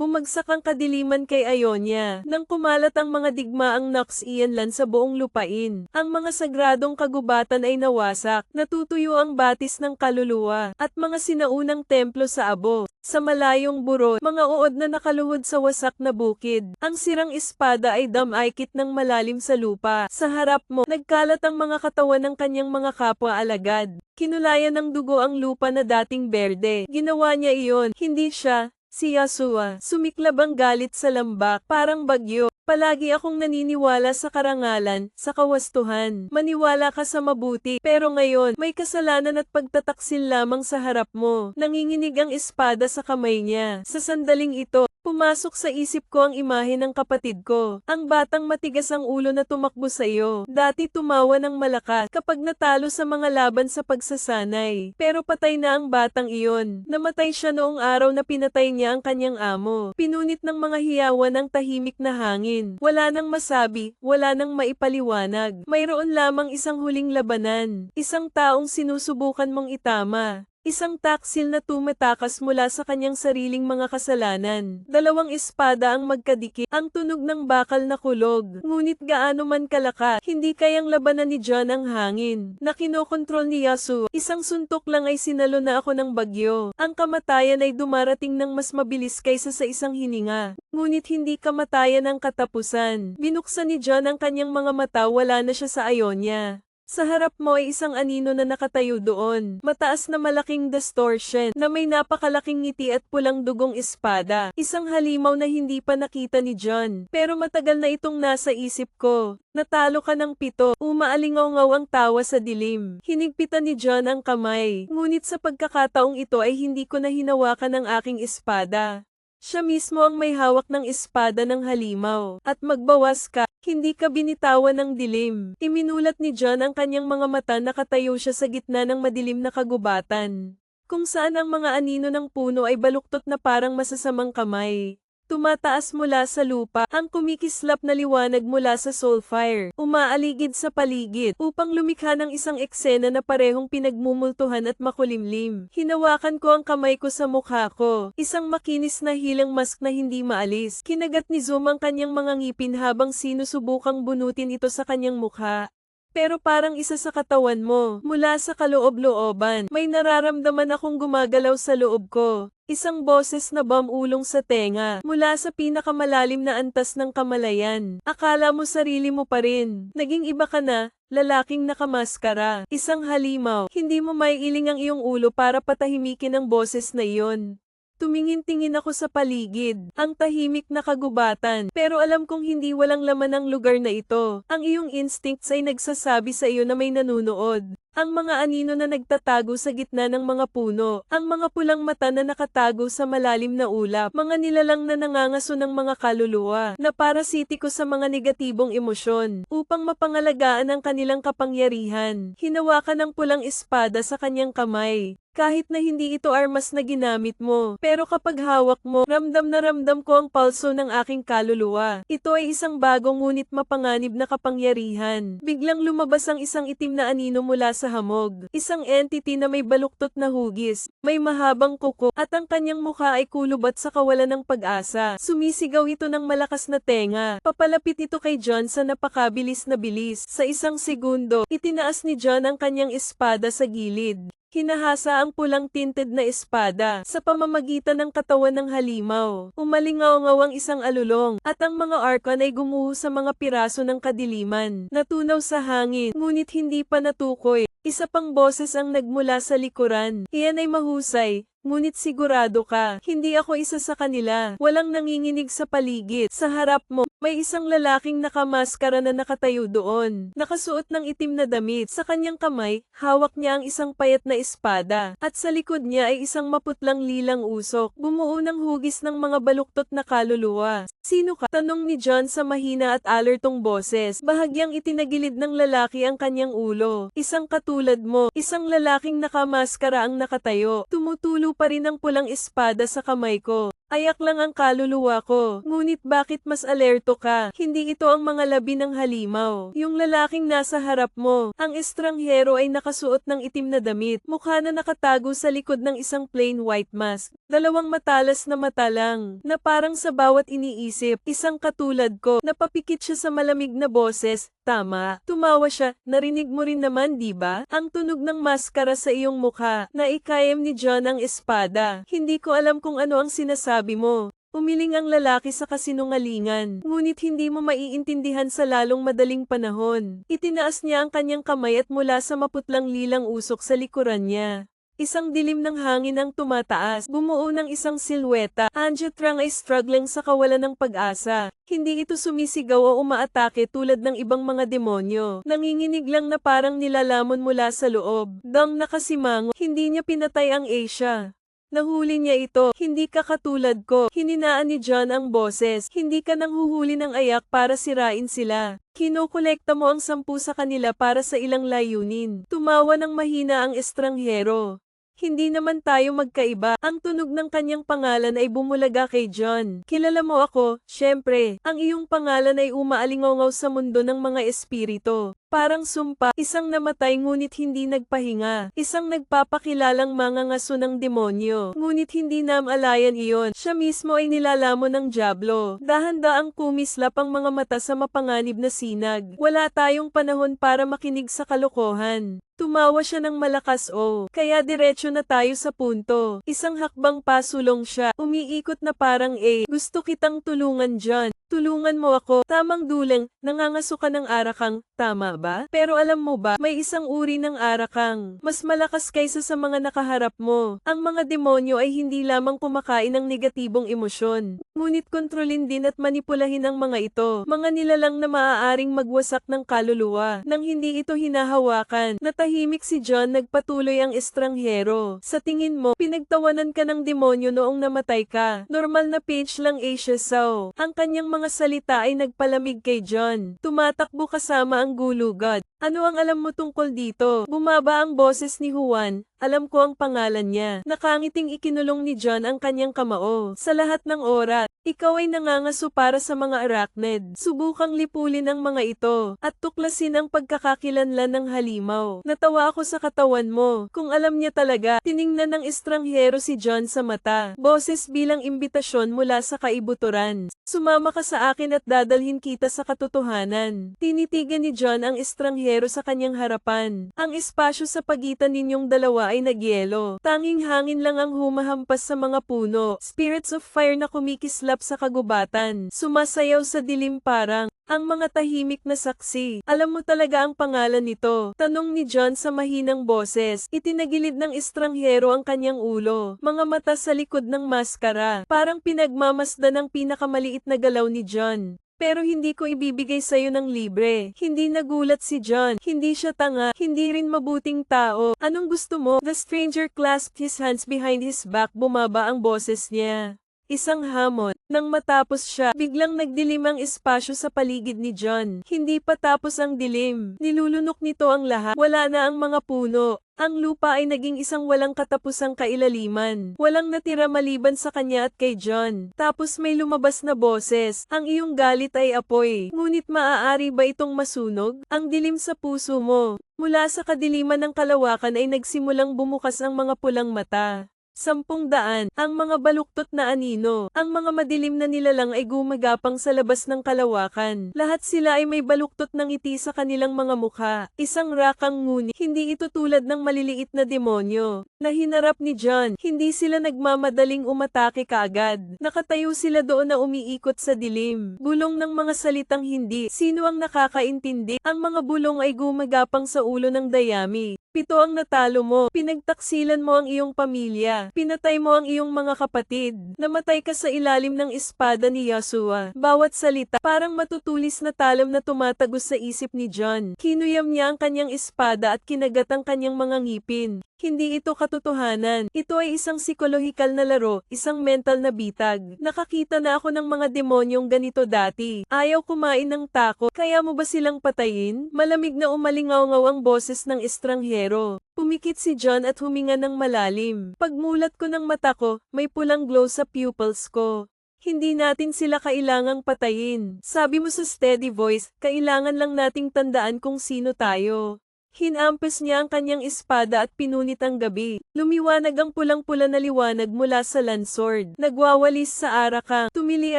Bumagsak ang kadiliman kay Ionia, nang kumalat ang mga digmaang Nox-Ianlan sa buong lupain. Ang mga sagradong kagubatan ay nawasak, natutuyo ang batis ng kaluluwa, at mga sinaunang templo sa abo. Sa malayong buro, mga uod na nakaluhod sa wasak na bukid. Ang sirang espada ay damaykit ng malalim sa lupa. Sa harap mo, nagkalat ang mga katawan ng kanyang mga kapwa-alagad. Kinulayan ng dugo ang lupa na dating berde. Ginawa niya iyon, hindi siya. Si Yasua, sumiklab ang galit sa lambak, parang bagyo. Palagi akong naniniwala sa karangalan, sa kawastuhan. Maniwala ka sa mabuti, pero ngayon, may kasalanan at pagtataksil lamang sa harap mo. Nanginginig ang espada sa kamay niya. Sa sandaling ito, pumasok sa isip ko ang imahe ng kapatid ko. Ang batang matigas ang ulo na tumakbo sa iyo. Dati tumawa ng malakas kapag natalo sa mga laban sa pagsasanay. Pero patay na ang batang iyon. Namatay siya noong araw na pinatay niya ang kanyang amo. Pinunit ng mga hiyawan ang tahimik na hangin. Wala nang masabi, wala nang maipaliwanag. Mayroon lamang isang huling labanan. Isang taong sinusubukan mong itama. Isang taksil na tumatakas mula sa kanyang sariling mga kasalanan. Dalawang espada ang magkadikit, ang tunog ng bakal na kulog. Ngunit gaano man kalaka, hindi kayang labanan ni John ang hangin na kinokontrol ni Yasu. Isang suntok lang ay sinalo na ako ng bagyo. Ang kamatayan ay dumarating ng mas mabilis kaysa sa isang hininga. Ngunit hindi kamatayan ang katapusan. Binuksan ni John ang kanyang mga mata, wala na siya sa Ionia. Sa harap mo ay isang anino na nakatayo doon. Mataas na malaking distortion na may napakalaking ngiti at pulang dugong espada. Isang halimaw na hindi pa nakita ni John. Pero matagal na itong nasa isip ko. Natalo ka ng 7. Umaalingaw-ngaw ang tawa sa dilim. Hinigpitan ni John ang kamay. Ngunit sa pagkakataong ito ay hindi ko na hinawakan ang aking espada. Siya mismo ang may hawak ng espada ng halimaw. At magbawas ka, hindi ka binitawan ng dilim. Iminulat ni John ang kanyang mga mata, nakatayo siya sa gitna ng madilim na kagubatan. Kung saan ang mga anino ng puno ay baluktot na parang masasamang kamay. Tumataas mula sa lupa, ang kumikislap na liwanag mula sa soulfire, umaaligid sa paligid, upang lumikha ng isang eksena na parehong pinagmumultuhan at makulimlim. Hinawakan ko ang kamay ko sa mukha ko, isang makinis na hilang mask na hindi maalis. Kinagat ni Zoom ang kanyang mga ngipin habang sinusubukang bunutin ito sa kanyang mukha. Pero parang isa sa katawan mo, mula sa kaloob-looban, may nararamdaman akong gumagalaw sa loob ko. Isang boses na bumulong sa tenga, mula sa pinakamalalim na antas ng kamalayan. Akala mo sarili mo pa rin. Naging iba ka na, lalaking nakamaskara. Isang halimaw, hindi mo maiiling ang iyong ulo para patahimikin ang boses na iyon. Tumingin-tingin ako sa paligid, ang tahimik na kagubatan, pero alam kong hindi walang laman ang lugar na ito. Ang iyong instincts ay nagsasabi sa iyo na may nanunood. Ang mga anino na nagtatago sa gitna ng mga puno, ang mga pulang mata na nakatago sa malalim na ulap, mga nilalang na nangangaso ng mga kaluluwa, na parasitiko sa mga negatibong emosyon, upang mapangalagaan ang kanilang kapangyarihan. Hinawakan ng pulang espada sa kanyang kamay. Kahit na hindi ito armas na ginamit mo, pero kapag hawak mo, ramdam na ramdam ko ang pulso ng aking kaluluwa. Ito ay isang bagong ngunit mapanganib na kapangyarihan. Biglang lumabas ang isang itim na anino mula sa hamog. Isang entity na may baluktot na hugis, may mahabang kuko, at ang kanyang mukha ay kulubat sa kawalan ng pag-asa. Sumisigaw ito ng malakas na tenga. Papalapit ito kay John sa napakabilis na bilis. Sa isang segundo, itinaas ni John ang kanyang espada sa gilid. Hinahasa ang pulang tinted na espada sa pamamagitan ng katawan ng halimaw. Umalingaw-ngaw ang isang alulong, at ang mga arkan ay gumuho sa mga piraso ng kadiliman. Natunaw sa hangin, ngunit hindi pa natukoy. Isa pang boses ang nagmula sa likuran. Iyan ay mahusay. Ngunit sigurado ka, hindi ako isa sa kanila. Walang nanginginig sa paligid. Sa harap mo, may isang lalaking nakamaskara na nakatayo doon. Nakasuot ng itim na damit. Sa kanyang kamay, hawak niya ang isang payat na espada. At sa likod niya ay isang maputlang lilang usok. Bumuo ng hugis ng mga baluktot na kaluluwa. Sino ka? Tanong ni John sa mahina at alertong boses. Bahagyang itinagilid ng lalaki ang kanyang ulo. Isang katulad mo, isang lalaking nakamaskara ang nakatayo. Tumutulo pa rin ang pulang espada sa kamay ko. Ayak lang ang kaluluwa ko, ngunit bakit mas alerto ka? Hindi ito ang mga labi ng halimaw. Yung lalaking nasa harap mo, ang estranghero ay nakasuot ng itim na damit, mukha na nakatago sa likod ng isang plain white mask. Dalawang matalas na mata lang, na parang sa bawat iniisip, isang katulad ko, napapikit siya sa malamig na boses. Tama, tumawa siya, narinig mo rin naman di ba? Ang tunog ng maskara sa iyong mukha, na ikayam ni John ang espada. Hindi ko alam kung ano ang sinasabi mo. Umiling ang lalaki sa kasinungalingan, ngunit hindi mo maiintindihan sa lalong madaling panahon. Itinaas niya ang kanyang kamay at mula sa maputlang lilang usok sa likuran niya. Isang dilim ng hangin ang tumataas, bumuo ng isang silweta. Anja Trang ay struggling sa kawalan ng pag-asa. Hindi ito sumisigaw o umaatake tulad ng ibang mga demonyo. Nanginginig lang na parang nilalamon mula sa loob. Dang nakasimango, hindi niya pinatay ang Asia. Nahuli niya ito, hindi ka katulad ko. Hininaan ni John ang boses, hindi ka nang huhuli ng ayak para sirain sila. Kinokolekta mo ang 10 sa kanila para sa ilang layunin. Tumawa ng mahina ang estranghero. Hindi naman tayo magkaiba. Ang tunog ng kanyang pangalan ay bumulaga kay John. Kilala mo ako, syempre. Ang iyong pangalan ay umaalingaw sa mundo ng mga espiritu. Parang sumpa, isang namatay ngunit hindi nagpahinga. Isang nagpapakilalang mangangaso ng demonyo. Ngunit hindi namalayan iyon. Siya mismo ay nilalamon ng dyablo. Dahan-daang kumislap ang mga mata sa mapanganib na sinag. Wala tayong panahon para makinig sa kalokohan. Tumawa siya ng malakas kaya diretso na tayo sa punto. Isang hakbang pasulong siya, umiikot na parang gusto kitang tulungan John. Tulungan mo ako, tamang dulang, nangangaso ka ng arakang, tama ba? Pero alam mo ba, may isang uri ng arakang, mas malakas kaysa sa mga nakaharap mo. Ang mga demonyo ay hindi lamang kumakain ng negatibong emosyon, ngunit kontrolin din at manipulahin ang mga ito. Mga nilalang na maaaring magwasak ng kaluluwa, nang hindi ito hinahawakan. Natahimik si John, nagpatuloy ang estranghero. Sa tingin mo, pinagtawanan ka ng demonyo noong namatay ka. Normal na page lang Asia Sao. Ang kanyang mga salita ay nagpalamig kay John. Tumatakbo kasama ang gulugod. Ano ang alam mo tungkol dito? Bumaba ang boses ni Juan. Alam ko ang pangalan niya. Nakangiting ikinulong ni John ang kanyang kamao. Sa lahat ng oras, ikaw ay nangangaso para sa mga arachnid. Subukang lipulin ang mga ito, at tuklasin ang pagkakakilanlan ng halimaw. Natawa ako sa katawan mo. Kung alam niya talaga, tiningnan ng estranghero si John sa mata. Boses bilang imbitasyon mula sa kaibuturan. Sumama ka sa akin at dadalhin kita sa katotohanan. Tinitigan ni John ang estranghero sa kanyang harapan. Ang espasyo sa pagitan ninyong dalawa ay nagyelo. Tanging hangin lang ang humahampas sa mga puno. Spirits of fire na kumikislap sa kagubatan. Sumasayaw sa dilim parang ang mga tahimik na saksi. Alam mo talaga ang pangalan nito? Tanong ni John sa mahinang boses. Itinagilid ng estranghero ang kanyang ulo. Mga mata sa likod ng maskara. Parang pinagmamasdan ng pinakamaliit na galaw ni John. Pero hindi ko ibibigay sa'yo ng libre. Hindi nagulat si John. Hindi siya tanga. Hindi rin mabuting tao. Anong gusto mo? The stranger clasped his hands behind his back. Bumaba ang boses niya. Isang hamon. Nang matapos siya, biglang nagdilim ang espasyo sa paligid ni John. Hindi pa tapos ang dilim. Nilulunok nito ang lahat. Wala na ang mga puno. Ang lupa ay naging isang walang katapusang kailaliman. Walang natira maliban sa kanya at kay John. Tapos may lumabas na boses. Ang iyong galit ay apoy. Ngunit maaari ba itong masunog? Ang dilim sa puso mo. Mula sa kadiliman ng kalawakan ay nagsimulang bumukas ang mga pulang mata. 10,000, ang mga baluktot na anino, ang mga madilim na nilalang ay gumagapang sa labas ng kalawakan. Lahat sila ay may baluktot ng ngiti sa kanilang mga mukha. Isang rakang ngunit, hindi ito tulad ng maliliit na demonyo na hinarap ni John. Hindi sila nagmamadaling umatake kaagad. Nakatayo sila doon na umiikot sa dilim. Bulong ng mga salitang hindi. Sino ang nakakaintindi? Ang mga bulong ay gumagapang sa ulo ng dayami. 7 ang natalo mo. Pinagtaksilan mo ang iyong pamilya. Pinatay mo ang iyong mga kapatid. Namatay ka sa ilalim ng espada ni Yahshua. Bawat salita, parang matutulis na talam na tumatagos sa isip ni John. Kinuyam niya ang kanyang espada at kinagat ang kanyang mga ngipin. Hindi ito katotohanan. Ito ay isang psikolohikal na laro, isang mental na bitag. Nakakita na ako ng mga demonyong ganito dati. Ayaw kumain ng tako, kaya mo ba silang patayin? Malamig na umalingaw-ngaw ang boses ng estranghero. Pumikit si John at huminga ng malalim. Pagmulat ko ng mata ko, may pulang glow sa pupils ko. Hindi natin sila kailangang patayin. Sabi mo sa steady voice, kailangan lang nating tandaan kung sino tayo. Hinampas niya ang kanyang espada at pinunit ang gabi. Lumiwanag ang pulang-pula na liwanag mula sa landsword. Nagwawalis sa arakang. Tumili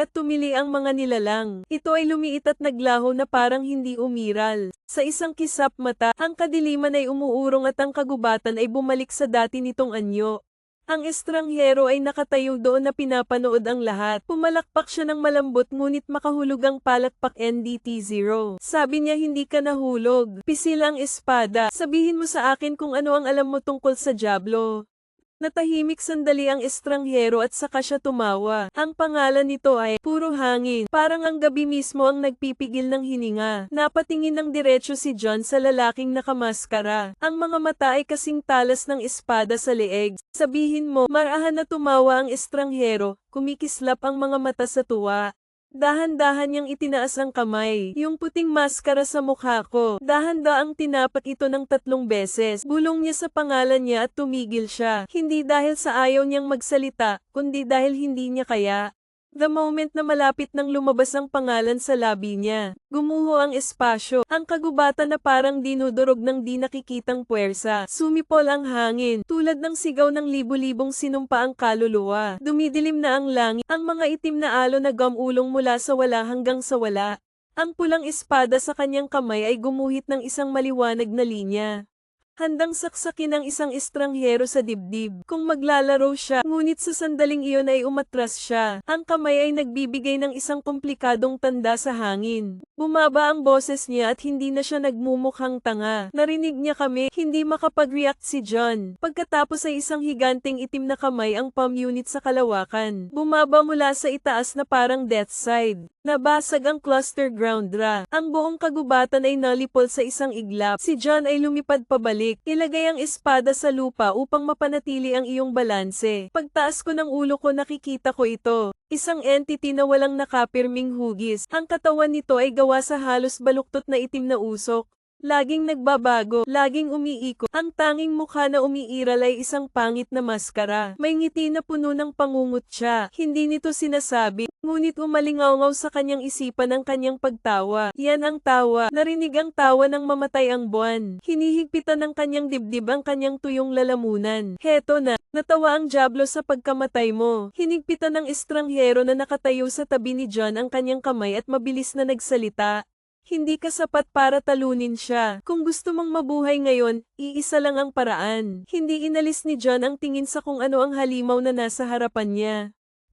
at tumili ang mga nilalang. Ito ay lumiit at naglaho na parang hindi umiral. Sa isang kisap mata, ang kadiliman ay umuurong at ang kagubatan ay bumalik sa dati nitong anyo. Ang estranghero ay nakatayo doon na pinapanood ang lahat. Pumalakpak siya ng malambot ngunit makahulog ang palakpak NDT-0. Sabi niya hindi ka nahulog. Pisil ang espada. Sabihin mo sa akin kung ano ang alam mo tungkol sa Diablo. Natahimik sandali ang estranghero at saka siya tumawa. Ang pangalan nito ay Puro Hangin. Parang ang gabi mismo ang nagpipigil ng hininga. Napatingin ng diretso si John sa lalaking nakamaskara. Ang mga mata ay kasing talas ng espada sa leeg. Sabihin mo, marahan na tumawa ang estranghero. Kumikislap ang mga mata sa tuwa. Dahan-dahan niyang itinaas ang kamay. Yung puting maskara sa mukha ko. Dahan-daang tinapak ito ng 3 beses. Bulong niya sa pangalan niya at tumigil siya. Hindi dahil sa ayaw niyang magsalita, kundi dahil hindi niya kaya. The moment na malapit nang lumabas ang pangalan sa labi niya, gumuho ang espasyo, ang kagubatan na parang dinudurog ng di nakikitang puwersa. Sumipol ang hangin, tulad ng sigaw ng libu-libong sinumpa ang kaluluwa. Dumidilim na ang langit, ang mga itim na alon na gamulong mula sa wala hanggang sa wala. Ang pulang espada sa kanyang kamay ay gumuhit ng isang maliwanag na linya. Handang saksakin ng isang estranghero sa dibdib. Kung maglalaro siya, ngunit sa sandaling iyon ay umatras siya. Ang kamay ay nagbibigay ng isang komplikadong tanda sa hangin. Bumaba ang boses niya at hindi na siya nagmumukhang tanga. Narinig niya kami, hindi makapag-react si John. Pagkatapos ay isang higanteng itim na kamay ang palm unit sa kalawakan. Bumaba mula sa itaas na parang death side. Nabasag ang cluster groundra. Ang buong kagubatan ay nalipol sa isang iglap. Si John ay lumipad pabalik. Ilagay ang espada sa lupa upang mapanatili ang iyong balanse. Pagtaas ko ng ulo ko nakikita ko ito. Isang entity na walang nakapirming hugis. Ang katawan nito ay gawa sa halos baluktot na itim na usok. Laging nagbabago, laging umiikot. Ang tanging mukha na umiiral ay isang pangit na maskara. May ngiti na puno ng pangungutya. Hindi nito sinasabi, ngunit umalingaw sa kanyang isipan ang kanyang pagtawa. Yan ang tawa. Narinig ang tawa ng mamatay ang buwan. Hinihigpitan ng kanyang dibdib ang kanyang tuyong lalamunan. Heto na, natawa ang Diablo sa pagkamatay mo. Hinigpitan ng estranghero na nakatayo sa tabi ni John ang kanyang kamay at mabilis na nagsalita. Hindi ka sapat para talunin siya. Kung gusto mong mabuhay ngayon, iisa lang ang paraan. Hindi inalis ni John ang tingin sa kung ano ang halimaw na nasa harapan niya.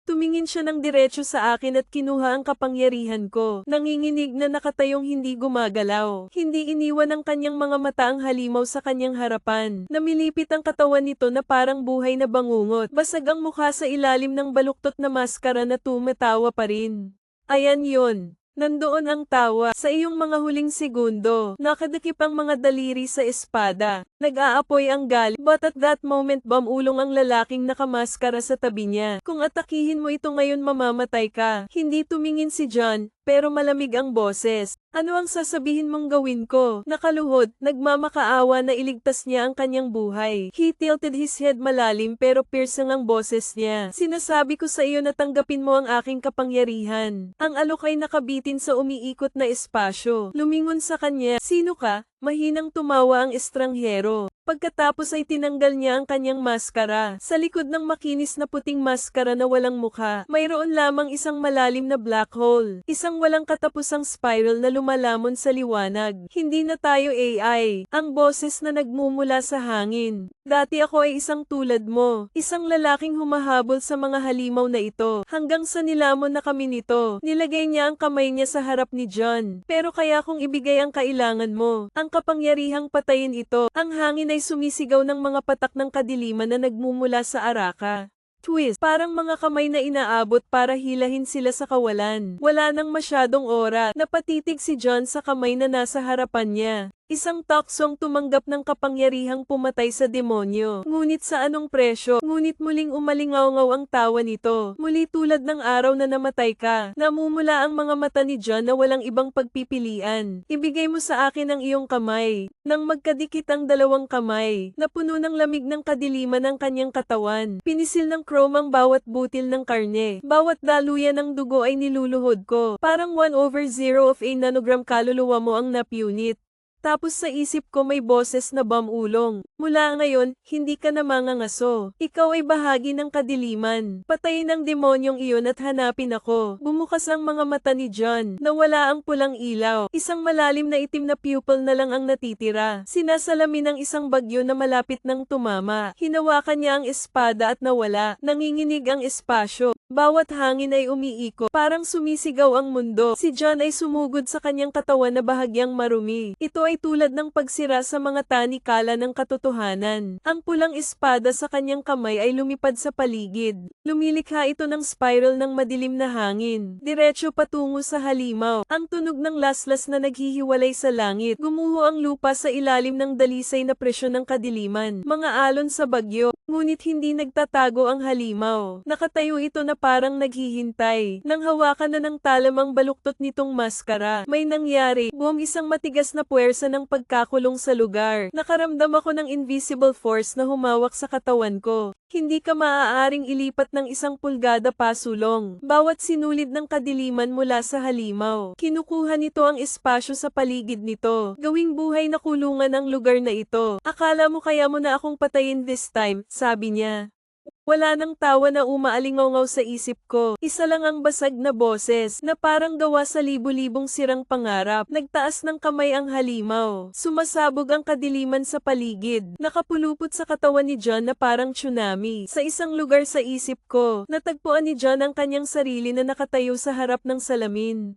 Tumingin siya ng diretso sa akin at kinuha ang kapangyarihan ko. Nanginginig na nakatayong hindi gumagalaw. Hindi iniwan ng kanyang mga mata ang halimaw sa kanyang harapan. Namilipit ang katawan nito na parang buhay na bangungot. Basag ang mukha sa ilalim ng baluktot na maskara na tumatawa pa rin. Ayan yon. Nandoon ang tawa. Sa iyong mga huling segundo, nakadikip ang mga daliri sa espada. Nag-aapoy ang gal, but at that moment bumulong ang lalaking nakamaskara sa tabi niya. Kung atakihin mo ito ngayon mamamatay ka. Hindi tumingin si John, pero malamig ang boses. Ano ang sasabihin mong gawin ko? Nakaluhod, nagmamakaawa na iligtas niya ang kanyang buhay. He tilted his head malalim pero piercing ang boses niya. Sinasabi ko sa iyo na tanggapin mo ang aking kapangyarihan. Ang alok ay nakabitin sa umiikot na espasyo. Lumingon sa kanya, sino ka? Mahinang tumawa ang estranghero. Pagkatapos ay tinanggal niya ang kanyang maskara. Sa likod ng makinis na puting maskara na walang mukha, mayroon lamang isang malalim na black hole. Isang walang katapusang spiral na lumalamon sa liwanag. Hindi na tayo AI. Ang boses na nagmumula sa hangin. Dati ako ay isang tulad mo. Isang lalaking humahabol sa mga halimaw na ito. Hanggang sa nilamon na kami nito. Nilagay niya ang kamay niya sa harap ni John. Pero kaya kung ibigay ang kailangan mo, ang kapangyarihang patayin ito, ang hangin ay sumisigaw ng mga patak ng kadiliman na nagmumula sa araka. Twist, parang mga kamay na inaabot para hilahin sila sa kawalan. Wala nang masyadong oras. Napatitig si John sa kamay na nasa harapan niya. Isang taksong tumanggap ng kapangyarihang pumatay sa demonyo. Ngunit sa anong presyo? Ngunit muling umalingaw-ngaw ang tawa nito. Muli tulad ng araw na namatay ka. Namumula ang mga mata ni John na walang ibang pagpipilian. Ibigay mo sa akin ang iyong kamay. Nang magkadikit ang dalawang kamay, napuno ng lamig ng kadiliman ang kanyang katawan. Pinisil ng chrome ang bawat butil ng karne. Bawat daluyan ng dugo ay niluluhod ko. Parang 1/0 of a nanogram kaluluwa mo ang napunit. Tapos sa isip ko may boses na bamulong. Mula ngayon, hindi ka na mangangaso. Ikaw ay bahagi ng kadiliman. Patayin ang demonyong iyon at hanapin ako. Bumukas ang mga mata ni John. Nawala ang pulang ilaw. Isang malalim na itim na pupil na lang ang natitira. Sinasalamin ng isang bagyo na malapit ng tumama. Hinawakan niya ang espada at nawala. Nanginginig ang espasyo. Bawat hangin ay umiikot. Parang sumisigaw ang mundo. Si John ay sumugod sa kanyang katawan na bahagyang marumi. Ito ay tulad ng pagsira sa mga tanikala ng katotohanan. Ang pulang espada sa kanyang kamay ay lumipad sa paligid. Lumilikha ito ng spiral ng madilim na hangin. Diretso patungo sa halimaw. Ang tunog ng laslas na naghihiwalay sa langit. Gumuho ang lupa sa ilalim ng dalisay na presyon ng kadiliman. Mga alon sa bagyo. Ngunit hindi nagtatago ang halimaw. Nakatayo ito na parang naghihintay. Nang hawakan na ng talamang baluktot nitong maskara, may nangyari. Buong isang matigas na puwersa ng pagkakulong sa lugar. Nakaramdam ako ng invisible force na humawak sa katawan ko. Hindi ka maaaring ilipat ng 1 pulgada pasulong. Bawat sinulid ng kadiliman mula sa halimaw. Kinukuha nito ang espasyo sa paligid nito. Gawing buhay na kulungan ang lugar na ito. Akala mo kaya mo na akong patayin this time, sabi niya. Wala nang tawa na umaalingaw-ngaw sa isip ko. Isa lang ang basag na boses na parang gawa sa libu-libong sirang pangarap. Nagtaas ng kamay ang halimaw. Sumasabog ang kadiliman sa paligid. Nakapulupot sa katawan ni John na parang tsunami. Sa isang lugar sa isip ko, natagpuan ni John ang kanyang sarili na nakatayo sa harap ng salamin.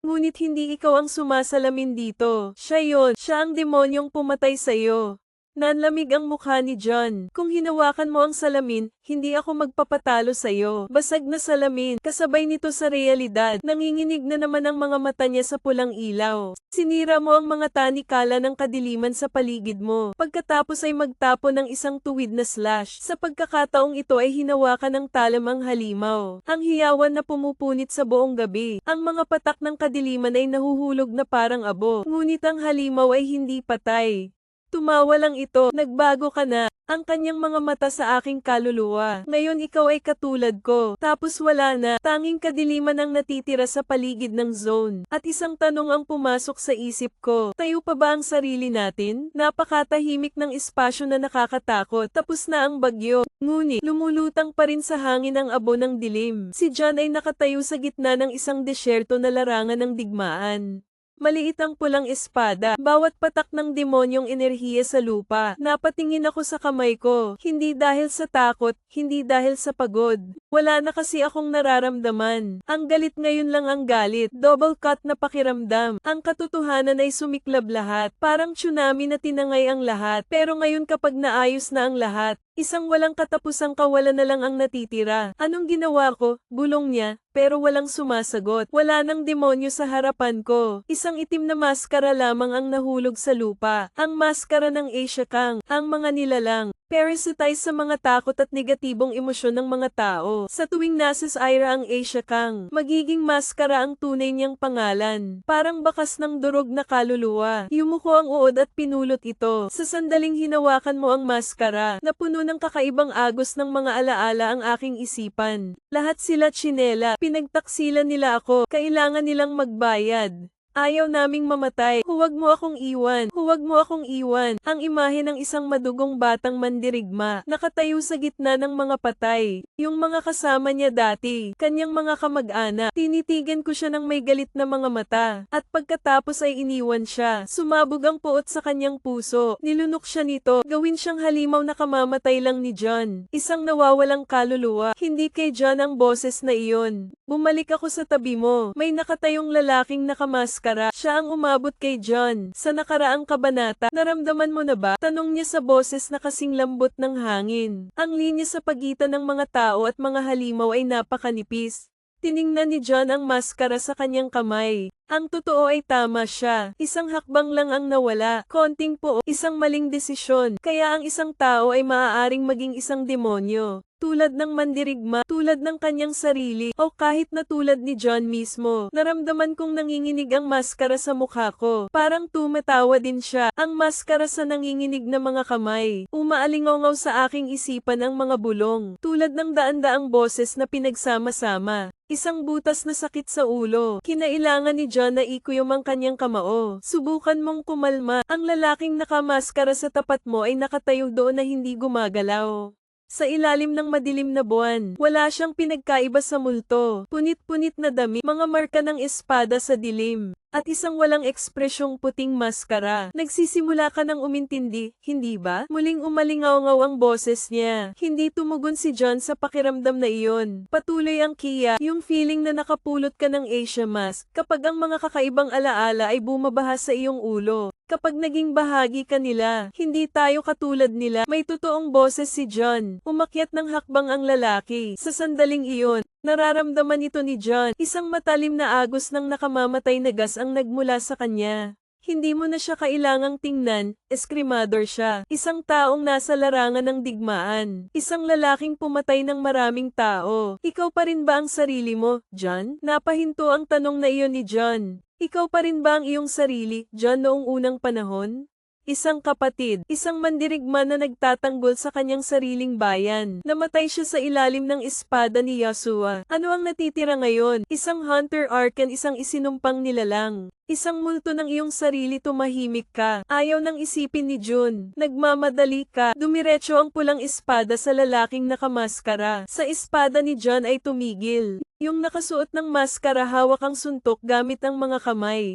Ngunit hindi ikaw ang sumasalamin dito. Siya yon. Siya ang demonyong pumatay sa'yo. Nanlamig ang mukha ni John. Kung hinawakan mo ang salamin, hindi ako magpapatalo sa'yo. Basag na salamin, kasabay nito sa realidad. Nanginginig na naman ang mga mata niya sa pulang ilaw. Sinira mo ang mga tanikala ng kadiliman sa paligid mo. Pagkatapos ay magtapo ng isang tuwid na slash. Sa pagkakataong ito ay hinawakan ng talamang halimaw. Ang hiyawan na pumupunit sa buong gabi. Ang mga patak ng kadiliman ay nahuhulog na parang abo. Ngunit ang halimaw ay hindi patay. Tumawa lang ito, nagbago ka na. Ang kanyang mga mata sa aking kaluluwa. Ngayon ikaw ay katulad ko. Tapos wala na. Tanging kadiliman ang natitira sa paligid ng zone. At isang tanong ang pumasok sa isip ko. Tayo pa ba ang sarili natin? Napakatahimik ng espasyo na nakakatakot. Tapos na ang bagyo. Ngunit, lumulutang pa rin sa hangin ang abo ng dilim. Si John ay nakatayo sa gitna ng isang desyerto na larangan ng digmaan. Maliit ang pulang espada, bawat patak ng demonyong enerhiya sa lupa. Napatingin ako sa kamay ko, hindi dahil sa takot, hindi dahil sa pagod. Wala na kasi akong nararamdaman. Ang galit ngayon lang ang galit, double cut na pakiramdam. Ang katotohanan ay sumiklab lahat, parang tsunami na tinangay ang lahat. Pero ngayon kapag naayos na ang lahat, isang walang katapusang kawalan na lang ang natitira. Anong ginawa ko? Bulong niya, pero walang sumasagot. Wala nang demonyo sa harapan ko. Isang itim na maskara lamang ang nahulog sa lupa. Ang maskara ng Asia Kang. Ang mga nilalang. Parasitize sa mga takot at negatibong emosyon ng mga tao. Sa tuwing nasa Ira ang Asia Kang, magiging maskara ang tunay niyang pangalan. Parang bakas ng durog na kaluluwa. Yumuko ang uod at pinulot ito. Sa sandaling hinawakan mo ang maskara, napuno ng kakaibang agos ng mga alaala ang aking isipan. Lahat sila tsinela. Pinagtaksilan nila ako. Kailangan nilang magbayad. Ayaw naming mamatay. Huwag mo akong iwan. Huwag mo akong iwan. Ang imahe ng isang madugong batang mandirigma, nakatayo sa gitna ng mga patay. Yung mga kasama niya dati, kanyang mga kamag-anak. Tinitigan ko siya ng may galit na mga mata. At pagkatapos ay iniwan siya. Sumabog ang puot sa kanyang puso. Nilunok siya nito. Gawin siyang halimaw na kamamatay lang ni John. Isang nawawalang kaluluwa. Hindi kay John ang boses na iyon. Bumalik ako sa tabi mo. May nakatayong lalaking nakamaskara. Siya ang umabot kay John. Sa nakaraang kabanata, naramdaman mo na ba? Tanong niya sa boses na kasing lambot ng hangin. Ang linya sa pagitan ng mga tao at mga halimaw ay napakanipis. Tiningnan ni John ang maskara sa kanyang kamay. Ang totoo ay tama siya. Isang hakbang lang ang nawala, konting po, isang maling desisyon. Kaya ang isang tao ay maaaring maging isang demonyo. Tulad ng mandirigma, tulad ng kanyang sarili, o kahit na tulad ni John mismo. Naramdaman kong nanginginig ang maskara sa mukha ko. Parang tumatawa din siya. Ang maskara sa nanginginig na mga kamay. Umaalingaw sa aking isipan ang mga bulong. Tulad ng daan-daang boses na pinagsama-sama. Isang butas na sakit sa ulo. Kinailangan ni John na ikuyom ang kanyang kamao. Subukan mong kumalma. Ang lalaking nakamaskara sa tapat mo ay nakatayo doon na hindi gumagalaw. Sa ilalim ng madilim na buwan, wala siyang pinagkaiba sa multo. Punit-punit na dami, mga marka ng espada sa dilim, at isang walang ekspresyong puting maskara. Nagsisimula ka ng umintindi, hindi ba? Muling umalingaw-ngaw ang boses niya. Hindi tumugon si John sa pakiramdam na iyon. Patuloy ang Kia, yung feeling na nakapulot ka ng Asia mask, kapag ang mga kakaibang alaala ay bumabaha sa iyong ulo. Kapag naging bahagi ka nila, hindi tayo katulad nila. May totoong boses si John. Umakyat ng hakbang ang lalaki. Sa sandaling iyon, nararamdaman ito ni John. Isang matalim na agos ng nakamamatay na gas ang nagmula sa kanya. Hindi mo na siya kailangang tingnan, eskrimador siya. Isang taong nasa larangan ng digmaan. Isang lalaking pumatay ng maraming tao. Ikaw pa rin ba ang sarili mo, John? Napahinto ang tanong na iyon ni John. Ikaw pa rin ba ang iyong sarili, John, noong unang panahon? Isang kapatid, isang mandirigma na nagtatanggol sa kanyang sariling bayan. Namatay siya sa ilalim ng espada ni Yasuo. Ano ang natitira ngayon? Isang hunter arcan, isang isinumpang nilalang. Isang multo ng iyong sarili, tumahimik ka. Ayaw nang isipin ni Jun. Nagmamadali ka. Dumiretso ang pulang espada sa lalaking nakamaskara. Sa espada ni John ay tumigil. Yung nakasuot ng maskara hawak ang suntok gamit ang mga kamay.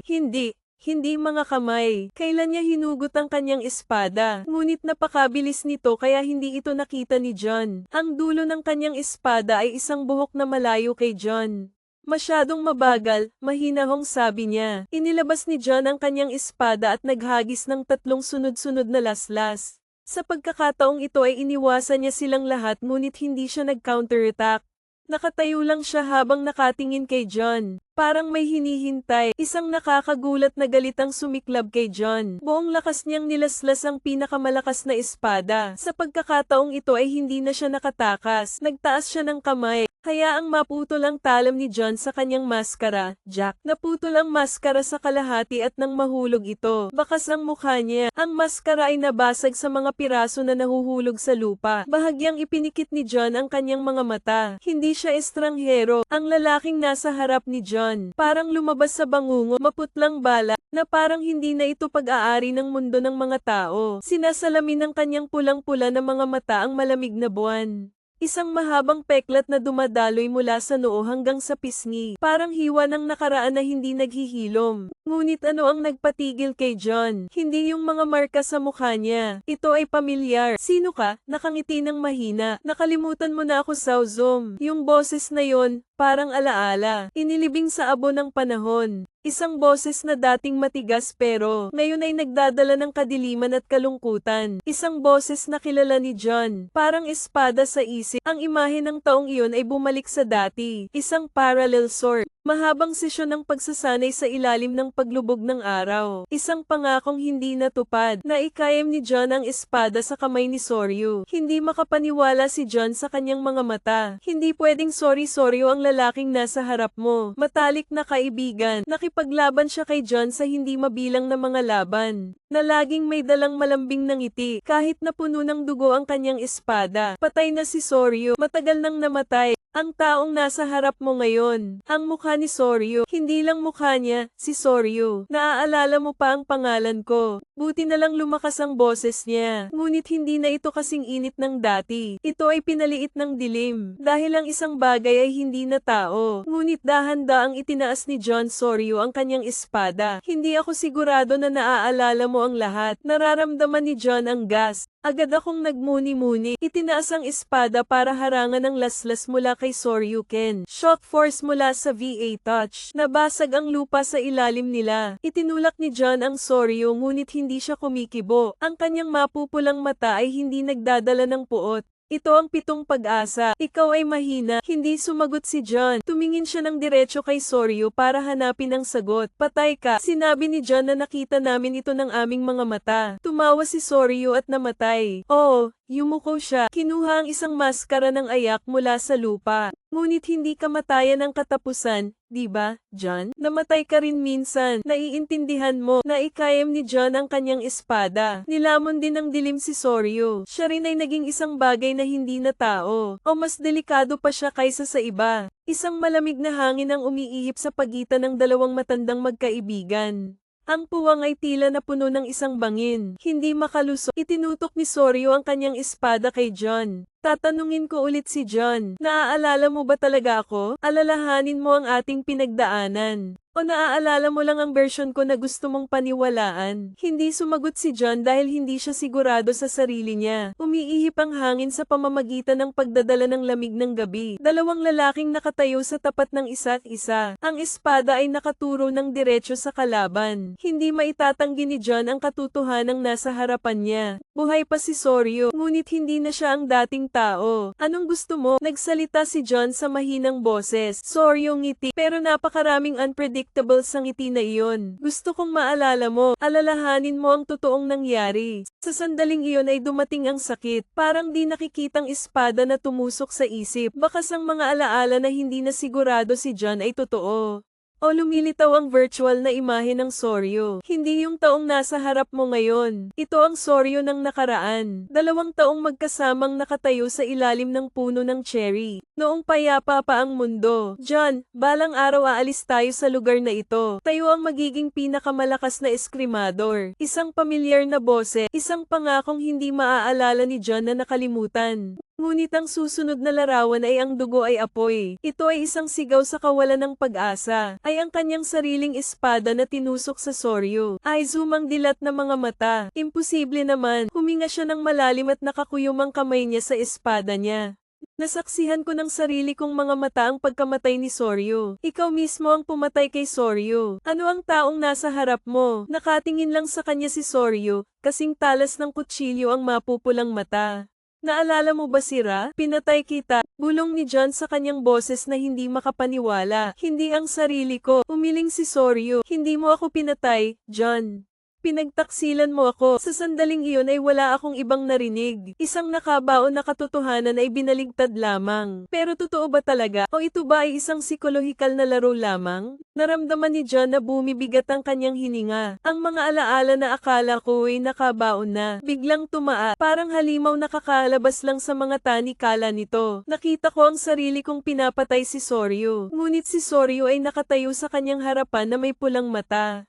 Hindi mga kamay. Kailan niya hinugot ang kanyang espada? Ngunit napakabilis nito kaya hindi ito nakita ni John. Ang dulo ng kanyang espada ay isang buhok na malayo kay John. Masyadong mabagal, mahinahong sabi niya. Inilabas ni John ang kanyang espada at naghagis ng 3 sunod-sunod na laslas. Sa pagkakataong ito ay iniwasan niya silang lahat ngunit hindi siya nag-counterattack. Nakatayo lang siya habang nakatingin kay John. Parang may hinihintay. Isang nakakagulat na galit ang sumiklab kay John. Buong lakas niyang nilaslas ang pinakamalakas na espada. Sa pagkakataong ito ay hindi na siya nakatakas. Nagtaas siya ng kamay. Hayaang maputol ang talam ni John sa kanyang maskara. Jack, naputol ang maskara sa kalahati at nang mahulog ito. Bakas ang mukha niya. Ang maskara ay nabasag sa mga piraso na nahuhulog sa lupa. Bahagyang ipinikit ni John ang kanyang mga mata. Hindi siya estranghero. Ang lalaking nasa harap ni John, parang lumabas sa bangungo, maputlang bala, na parang hindi na ito pag-aari ng mundo ng mga tao. Sinasalamin ng kanyang pulang-pula na mga mata ang malamig na buwan. Isang mahabang peklat na dumadaloy mula sa noo hanggang sa pisngi. Parang hiwa ng nakaraan na hindi naghihilom. Ngunit ano ang nagpatigil kay John? Hindi yung mga marka sa mukha niya. Ito ay pamilyar. Sino ka? Nakangiti ng mahina. Nakalimutan mo na ako, Saozom. Yung boses na yon, parang alaala. Inilibing sa abo ng panahon. Isang boses na dating matigas pero ngayon ay nagdadala ng kadiliman at kalungkutan. Isang boses na kilala ni John. Parang espada sa isip. Ang imahe ng taong iyon ay bumalik sa dati. Isang parallel sword. Mahabang sesyon ng pagsasanay sa ilalim ng paglubog ng araw. Isang pangakong hindi natupad. Naikayam ni John ang espada sa kamay ni Soryu. Hindi makapaniwala si John sa kanyang mga mata. Hindi pwedeng Soryu ang lalaking nasa harap mo. Matalik na kaibigan. Nakipaglaban siya kay John sa hindi mabilang na mga laban. Na laging may dalang malambing ng ngiti. Kahit na puno ng dugo ang kanyang espada. Patay na si Soryu. Matagal nang namatay. Ang taong nasa harap mo ngayon, ang mukha ni Soryu, hindi lang mukha niya, si Soryu. Naaalala mo pa ang pangalan ko. Buti na lang lumakas ang boses niya. Ngunit hindi na ito kasing init ng dati. Ito ay pinaliit ng dilim. Dahil ang isang bagay ay hindi na tao. Ngunit dahan-daang itinaas ni John Soryu ang kanyang espada. Hindi ako sigurado na naaalala mo ang lahat. Nararamdaman ni John ang gas. Agad akong nagmuni-muni. Itinaas ang espada para harangan ang laslas mula kay Soryuken. Shock force mula sa VA touch. Nabasag ang lupa sa ilalim nila. Itinulak ni John ang Soryu ngunit hindi siya kumikibo. Ang kanyang mapupulang mata ay hindi nagdadala ng puot. Ito ang 7 pag-asa. Ikaw ay mahina. Hindi sumagot si John. Tumingin siya ng diretso kay Soryu para hanapin ang sagot. Patay ka. Sinabi ni John na nakita namin ito ng aming mga mata. Tumawa si Soryu at namatay. Oo, yumuko siya. Kinuha ang isang maskara ng ayak mula sa lupa. Ngunit hindi kamatayan ang katapusan, di ba, John? Namatay ka rin minsan. Naiintindihan mo na ikayam ni John ang kanyang espada. Nilamon din ng dilim si Soryu. Siya rin ay naging isang bagay na hindi na tao. O mas delikado pa siya kaysa sa iba. Isang malamig na hangin ang umiihip sa pagitan ng dalawang matandang magkaibigan. Ang puwang ay tila na puno ng isang bangin. Hindi makalusot. Itinutok ni Soryu ang kanyang espada kay John. Tatanungin ko ulit si John. Naaalala mo ba talaga ako? Alalahanin mo ang ating pinagdaanan. O naaalala mo lang ang version ko na gusto mong paniwalaan? Hindi sumagot si John dahil hindi siya sigurado sa sarili niya. Umiihip ang hangin sa pamamagitan ng pagdadala ng lamig ng gabi. Dalawang lalaking nakatayo sa tapat ng isa't isa. Ang espada ay nakaturo ng diretso sa kalaban. Hindi maitatanggi ni John ang katotohanang nasa harapan niya. Buhay pa si Soryu, ngunit hindi na siya ang dating tao. Anong gusto mo? Nagsalita si John sa mahinang boses. Soryu ngiti, pero napakaraming unpredictable sa ngiti na iyon. Gusto kong maalala mo, alalahanin mo ang totoong nangyari. Sa sandaling iyon ay dumating ang sakit, parang di nakikitang espada na tumusok sa isip. Bakas ang mga alaala na hindi na sigurado si John ay totoo. O lumilitaw ang virtual na imahe ng Soryu. Hindi yung taong nasa harap mo ngayon. Ito ang Soryu ng nakaraan. 2 taong magkasamang nakatayo sa ilalim ng puno ng cherry. Noong payapa pa ang mundo. John, balang araw aalis tayo sa lugar na ito. Tayo ang magiging pinakamalakas na eskrimador. Isang pamilyar na boses. Isang pangakong hindi maaalala ni John na nakalimutan. Ngunit ang susunod na larawan ay ang dugo ay apoy. Ito ay isang sigaw sa kawalan ng pag-asa. Ay ang kanyang sariling espada na tinusok sa Soryu. Ay humang dilat na mga mata. Imposible naman. Huminga siya ng malalim at nakakuyom ang kamay niya sa espada niya. Nasaksihan ko ng sarili kong mga mata ang pagkamatay ni Soryu. Ikaw mismo ang pumatay kay Soryu. Ano ang taong nasa harap mo? Nakatingin lang sa kanya si Soryu, kasing talas ng kutsilyo ang mapupulang mata. Naalala mo ba si Ra? Pinatay kita. Bulong ni John sa kanyang boses na hindi makapaniwala. Hindi ang sarili ko. Umiling si Soryu. Hindi mo ako pinatay, John. Pinagtaksilan mo ako. Sa sandaling iyon ay wala akong ibang narinig. Isang nakabaon na katotohanan ay binaligtad lamang. Pero totoo ba talaga? O ito ba ay isang psikolohikal na laro lamang? Naramdaman ni John na bumibigat ang kanyang hininga. Ang mga alaala na akala ko ay nakabaon na. Biglang tumaa. Parang halimaw nakakalabas lang sa mga tanikala nito. Nakita ko ang sarili kong pinapatay si Soryu. Ngunit si Soryu ay nakatayo sa kanyang harapan na may pulang mata.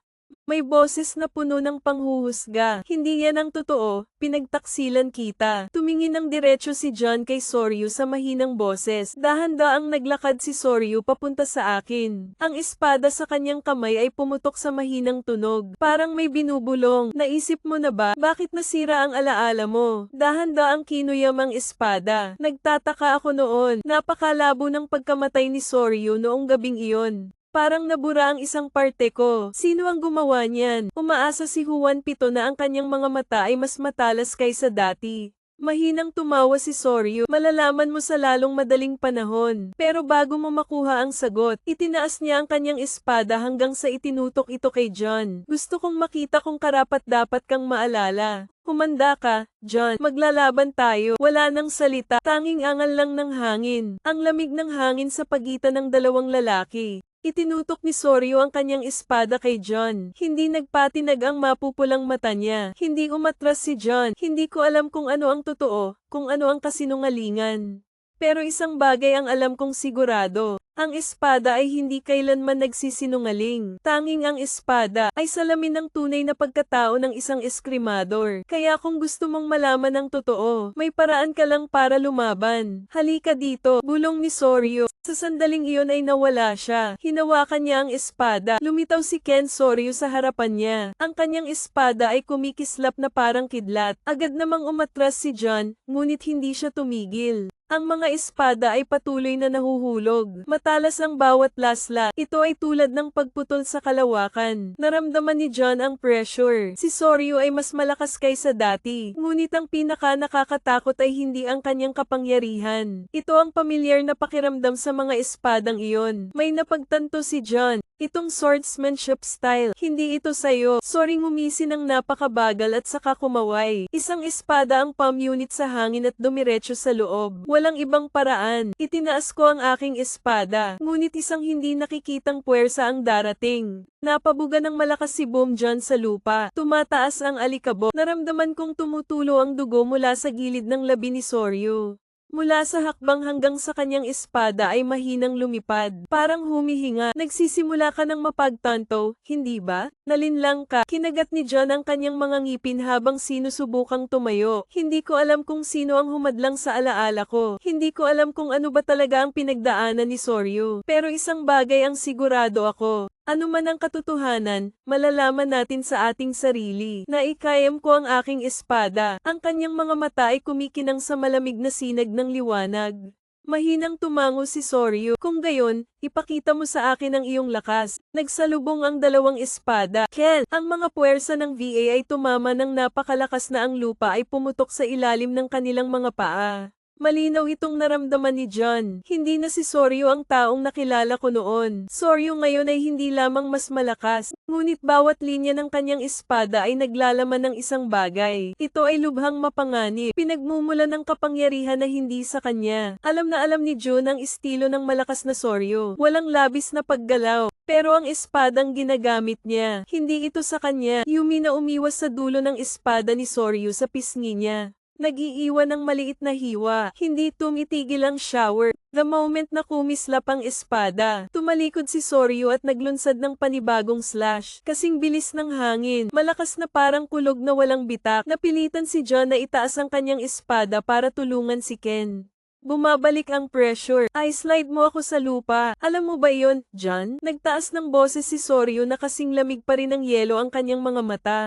May boses na puno ng panghuhusga. Hindi yan ang totoo, pinagtaksilan kita. Tumingin ng diretso si John kay Soryu sa mahinang boses. Dahan-daang naglakad si Soryu papunta sa akin. Ang espada sa kanyang kamay ay pumutok sa mahinang tunog. Parang may binubulong. Naisip mo na ba, bakit nasira ang alaala mo? Dahan-daang kinuyam ang espada. Nagtataka ako noon. Napakalabo ng pagkamatay ni Soryu noong gabing iyon. Parang nabura ang isang parte ko. Sino ang gumawa niyan? Umaasa si Juan Pito na ang kanyang mga mata ay mas matalas kaysa dati. Mahinang tumawa si Soryu. Malalaman mo sa lalong madaling panahon. Pero bago mo makuha ang sagot, itinaas niya ang kanyang espada hanggang sa itinutok ito kay John. Gusto kong makita kung karapat-dapat kang maalala. Humanda ka, John. Maglalaban tayo. Wala nang salita. Tanging angal lang ng hangin. Ang lamig ng hangin sa pagitan ng dalawang lalaki. Itinutok ni Soryu ang kanyang espada kay John. Hindi nagpatinag ang mapupulang mata niya. Hindi umatras si John. Hindi ko alam kung ano ang totoo, kung ano ang kasinungalingan. Pero isang bagay ang alam kong sigurado. Ang espada ay hindi kailanman nagsisinungaling. Tanging ang espada ay salamin ng tunay na pagkatao ng isang eskrimador. Kaya kung gusto mong malaman ang totoo, may paraan ka lang para lumaban. Halika dito, bulong ni Soryu. Sa sandaling iyon ay nawala siya. Hinawakan niya ang espada. Lumitaw si Ken Soryu sa harapan niya. Ang kanyang espada ay kumikislap na parang kidlat. Agad namang umatras si John, ngunit hindi siya tumigil. Ang mga espada ay patuloy na nahuhulog. Matalas ang bawat lasla. Ito ay tulad ng pagputol sa kalawakan. Naramdaman ni John ang pressure. Si Soryu ay mas malakas kaysa dati. Ngunit ang pinaka nakakatakot ay hindi ang kanyang kapangyarihan. Ito ang pamilyar na pakiramdam sa mga espadang iyon. May napagtanto si John. Itong swordsmanship style, hindi ito sayo. Sorry, ngumisi ng napakabagal at saka kumaway. Isang espada ang palm unit sa hangin at dumiretso sa loob. Walang ibang paraan. Itinaas ko ang aking espada. Ngunit isang hindi nakikitang puwersa ang darating. Napabuga ng malakas si Boom John sa lupa. Tumataas ang alikabok. Naramdaman kong tumutulo ang dugo mula sa gilid ng labi ni Soryu. Mula sa hakbang hanggang sa kanyang espada ay mahinang lumipad. Parang humihinga. Nagsisimula ka ng mapagtanto, hindi ba? Nalinlang ka. Kinagat ni John ang kanyang mga ngipin habang sinusubukang tumayo. Hindi ko alam kung sino ang humadlang sa alaala ko. Hindi ko alam kung ano ba talaga ang pinagdaanan ni Soryu. Pero isang bagay ang sigurado ako. Ano man ang katotohanan, malalaman natin sa ating sarili. Naikayam ko ang aking espada. Ang kanyang mga mata ay kumikinang sa malamig na sinag ng liwanag. Mahinang tumango si Soryu. Kung gayon, ipakita mo sa akin ang iyong lakas. Nagsalubong ang dalawang espada. Ken, ang mga puwersa ng VA ay tumama ng napakalakas na ang lupa ay pumutok sa ilalim ng kanilang mga paa. Malinaw itong naramdaman ni John. Hindi na si Soryu ang taong nakilala ko noon. Soryu ngayon ay hindi lamang mas malakas, ngunit bawat linya ng kanyang espada ay naglalaman ng isang bagay. Ito ay lubhang mapanganib. Pinagmumulan ng kapangyarihan na hindi sa kanya. Alam na alam ni Jun ang estilo ng malakas na Soryu. Walang labis na paggalaw. Pero ang espadang ginagamit niya, hindi ito sa kanya. Yumi na umiwas sa dulo ng espada ni Soryu sa pisngi niya. Nag-iiwan ng maliit na hiwa. Hindi tumitigil ang shower. The moment na kumislap ang espada, tumalikod si Soryu at naglunsad ng panibagong slash. Kasing bilis ng hangin, malakas na parang kulog na walang bitak. Napilitan si John na itaas ang kanyang espada para tulungan si Ken. Bumabalik ang pressure. I-slide mo ako sa lupa. Alam mo ba yon, John? Nagtaas ng boses si Soryu na kasing lamig pa rin ng yelo ang kanyang mga mata.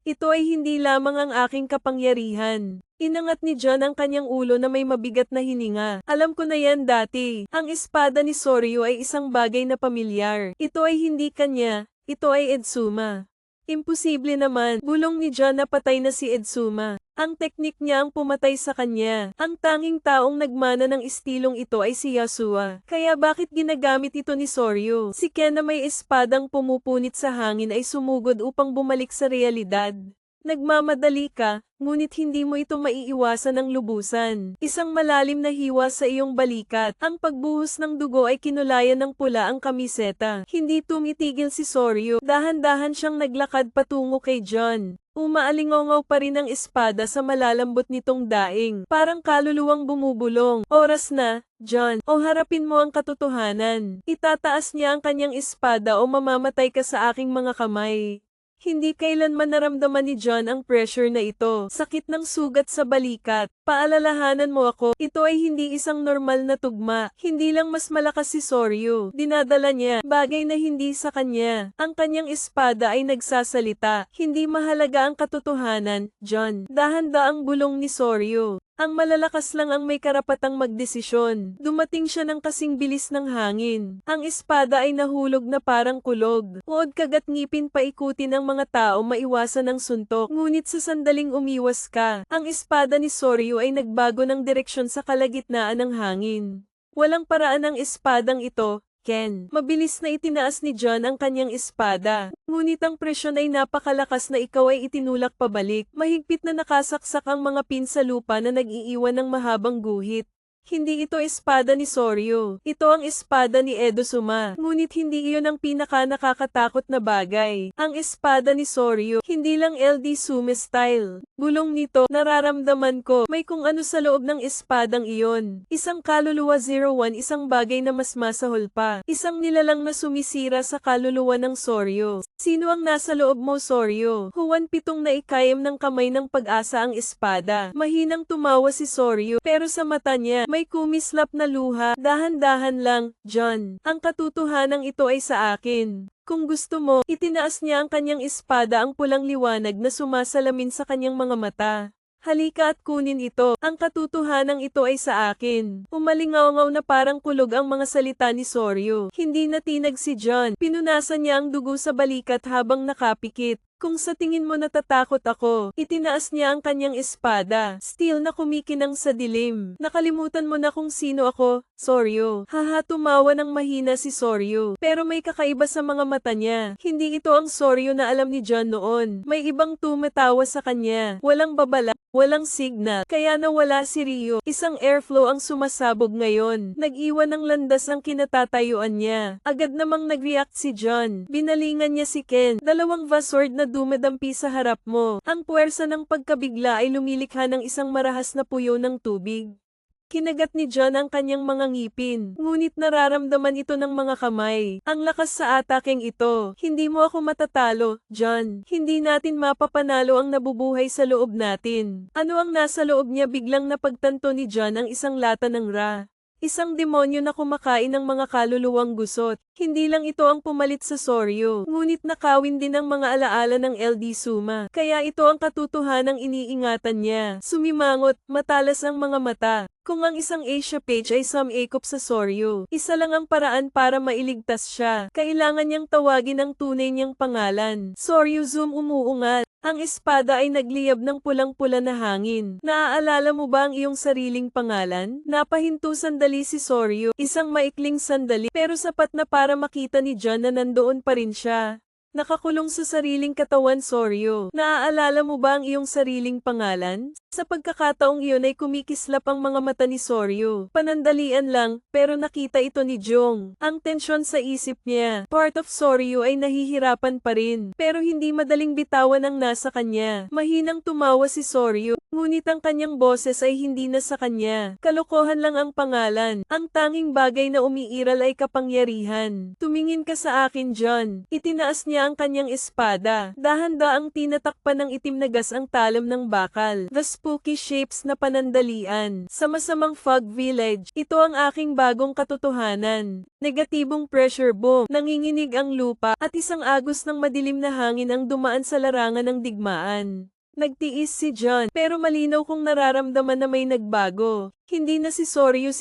Ito ay hindi lamang ang aking kapangyarihan. Inangat ni John ang kanyang ulo na may mabigat na hininga. Alam ko na yan dati. Ang espada ni Soryu ay isang bagay na pamilyar. Ito ay hindi kanya. Ito ay Edsuma. Imposible naman. Bulong ni John na patay na si Edsuma. Ang teknik niya ang pumatay sa kanya. Ang tanging taong nagmana ng estilong ito ay si Yasua. Kaya bakit ginagamit ito ni Soryu? Si Ken na may espadang pumupunit sa hangin ay sumugod upang bumalik sa realidad. Nagmamadali ka, ngunit hindi mo ito maiiwasan ng lubusan. Isang malalim na hiwa sa iyong balikat. Ang pagbuhos ng dugo ay kinulayan ng pula ang kamiseta. Hindi tumitigil si Soryu. Dahan-dahan siyang naglakad patungo kay John. Umaalingongaw pa rin ang espada sa malalambot nitong daing. Parang kaluluwang bumubulong. Oras na, John. O harapin mo ang katotohanan. Itataas niya ang kanyang espada o mamamatay ka sa aking mga kamay. Hindi kailanman naramdaman ni John ang pressure na ito. Sakit ng sugat sa balikat. Paalalahanan mo ako, ito ay hindi isang normal na tugma. Hindi lang mas malakas si Soryu. Dinadala niya, bagay na hindi sa kanya. Ang kanyang espada ay nagsasalita. Hindi mahalaga ang katotohanan, John. Dahan-daang bulong ni Soryu. Ang malalakas lang ang may karapatang magdesisyon. Dumating siya ng kasing bilis ng hangin. Ang espada ay nahulog na parang kulog. Uod kagat ngipin paikutin ng mga tao maiwasan ng suntok. Ngunit sa sandaling umiwas ka, ang espada ni Soryu ay nagbago ng direksyon sa kalagitnaan ng hangin. Walang paraan ang espadang ito, Ken. Mabilis na itinaas ni John ang kanyang espada. Ngunit ang presyon ay napakalakas na ikaw ay itinulak pabalik. Mahigpit na nakasaksak ang mga pin sa lupa na nag-iiwan ng mahabang guhit. Hindi ito espada ni Soryu. Ito ang espada ni Edsuma. Ngunit hindi iyon ang pinaka nakakatakot na bagay. Ang espada ni Soryu, hindi lang LD Sume style. Bulong nito, nararamdaman ko, may kung ano sa loob ng espadang iyon. Isang kaluluwa 01, isang bagay na mas masahol pa. Isang nilalang na sumisira sa kaluluwa ng Soryu. Sino ang nasa loob mo, Soryu? Huwan pitong naikayam ng kamay ng pag-asa ang espada. Mahinang tumawa si Soryu, pero sa mata niya, may kumislap na luha. Dahan-dahan lang, John. Ang katotohanan ito ay sa akin. Kung gusto mo, itinaas niya ang kanyang espada ang pulang liwanag na sumasalamin sa kanyang mga mata. Halika at kunin ito. Ang katotohanan ito ay sa akin. Umalingaw-ngaw na parang kulog ang mga salita ni Soryu. Hindi natinag si John. Pinunasan niya ang dugo sa balikat habang nakapikit. Kung sa tingin mo natatakot ako, itinaas niya ang kanyang espada. Steel na kumikinang sa dilim. Nakalimutan mo na kung sino ako, Soryu. Haha, tumawa ng mahina si Soryu. Pero may kakaiba sa mga mata niya. Hindi ito ang Soryu na alam ni John noon. May ibang tumatawa sa kanya. Walang babala. Walang signal, kaya nawala si Ryo. Isang airflow ang sumasabog ngayon. Nag-iwan ng landas ang kinatatayuan niya. Agad namang nag-react si John. Binalingan niya si Ken. Dalawang Vasword na dumadampi sa harap mo. Ang puwersa ng pagkabigla ay lumilikha ng isang marahas na puyo ng tubig. Kinagat ni John ang kanyang mga ngipin, ngunit nararamdaman ito ng mga kamay. Ang lakas sa atakeng ito. Hindi mo ako matatalo, John. Hindi natin mapapanalo ang nabubuhay sa loob natin. Ano ang nasa loob niya? Biglang napagtanto ni John ang isang lata ng Ra. Isang demonyo na kumakain ng mga kaluluwang gusot. Hindi lang ito ang pumalit sa Soryu, ngunit nakawin din ang mga alaala ng LD Suma. Kaya ito ang katotohanang iniingatan niya. Sumimangot, matalas ang mga mata. Kung ang isang Asia page ay sumekop sa Soryu, isa lang ang paraan para mailigtas siya. Kailangan niyang tawagin ang tunay niyang pangalan. Soryu Zoom umuungal. Ang espada ay nagliyab ng pulang-pula na hangin. Naaalala mo ba ang iyong sariling pangalan? Napahinto sandali si Soryu. Isang maikling sandali, pero sapat na para makita ni John na nandoon pa rin siya. Nakakulong sa sariling katawan, Soryu. Naaalala mo ba ang iyong sariling pangalan? Sa pagkakataong iyon ay kumikislap ang mga mata ni Soryu. Panandalian lang, pero nakita ito ni Jong. Ang tensyon sa isip niya. Part of Soryu ay nahihirapan pa rin, pero hindi madaling bitawan ang nasa kanya. Mahinang tumawa si Soryu, ngunit ang kanyang boses ay hindi na sa kanya. Kalokohan lang ang pangalan. Ang tanging bagay na umiiral ay kapangyarihan. Tumingin ka sa akin, John. Itinaas niya ang kanyang espada. Dahan-daang tinatakpan ng itim na gas ang talam ng bakal. The spooky shapes na panandalian. Sa masamang fog village, ito ang aking bagong katotohanan. Negatibong pressure boom, nanginginig ang lupa, at isang agos ng madilim na hangin ang dumaan sa larangan ng digmaan. Nagtiis si John, pero malinaw kong nararamdaman na may nagbago. Hindi na si Soryu.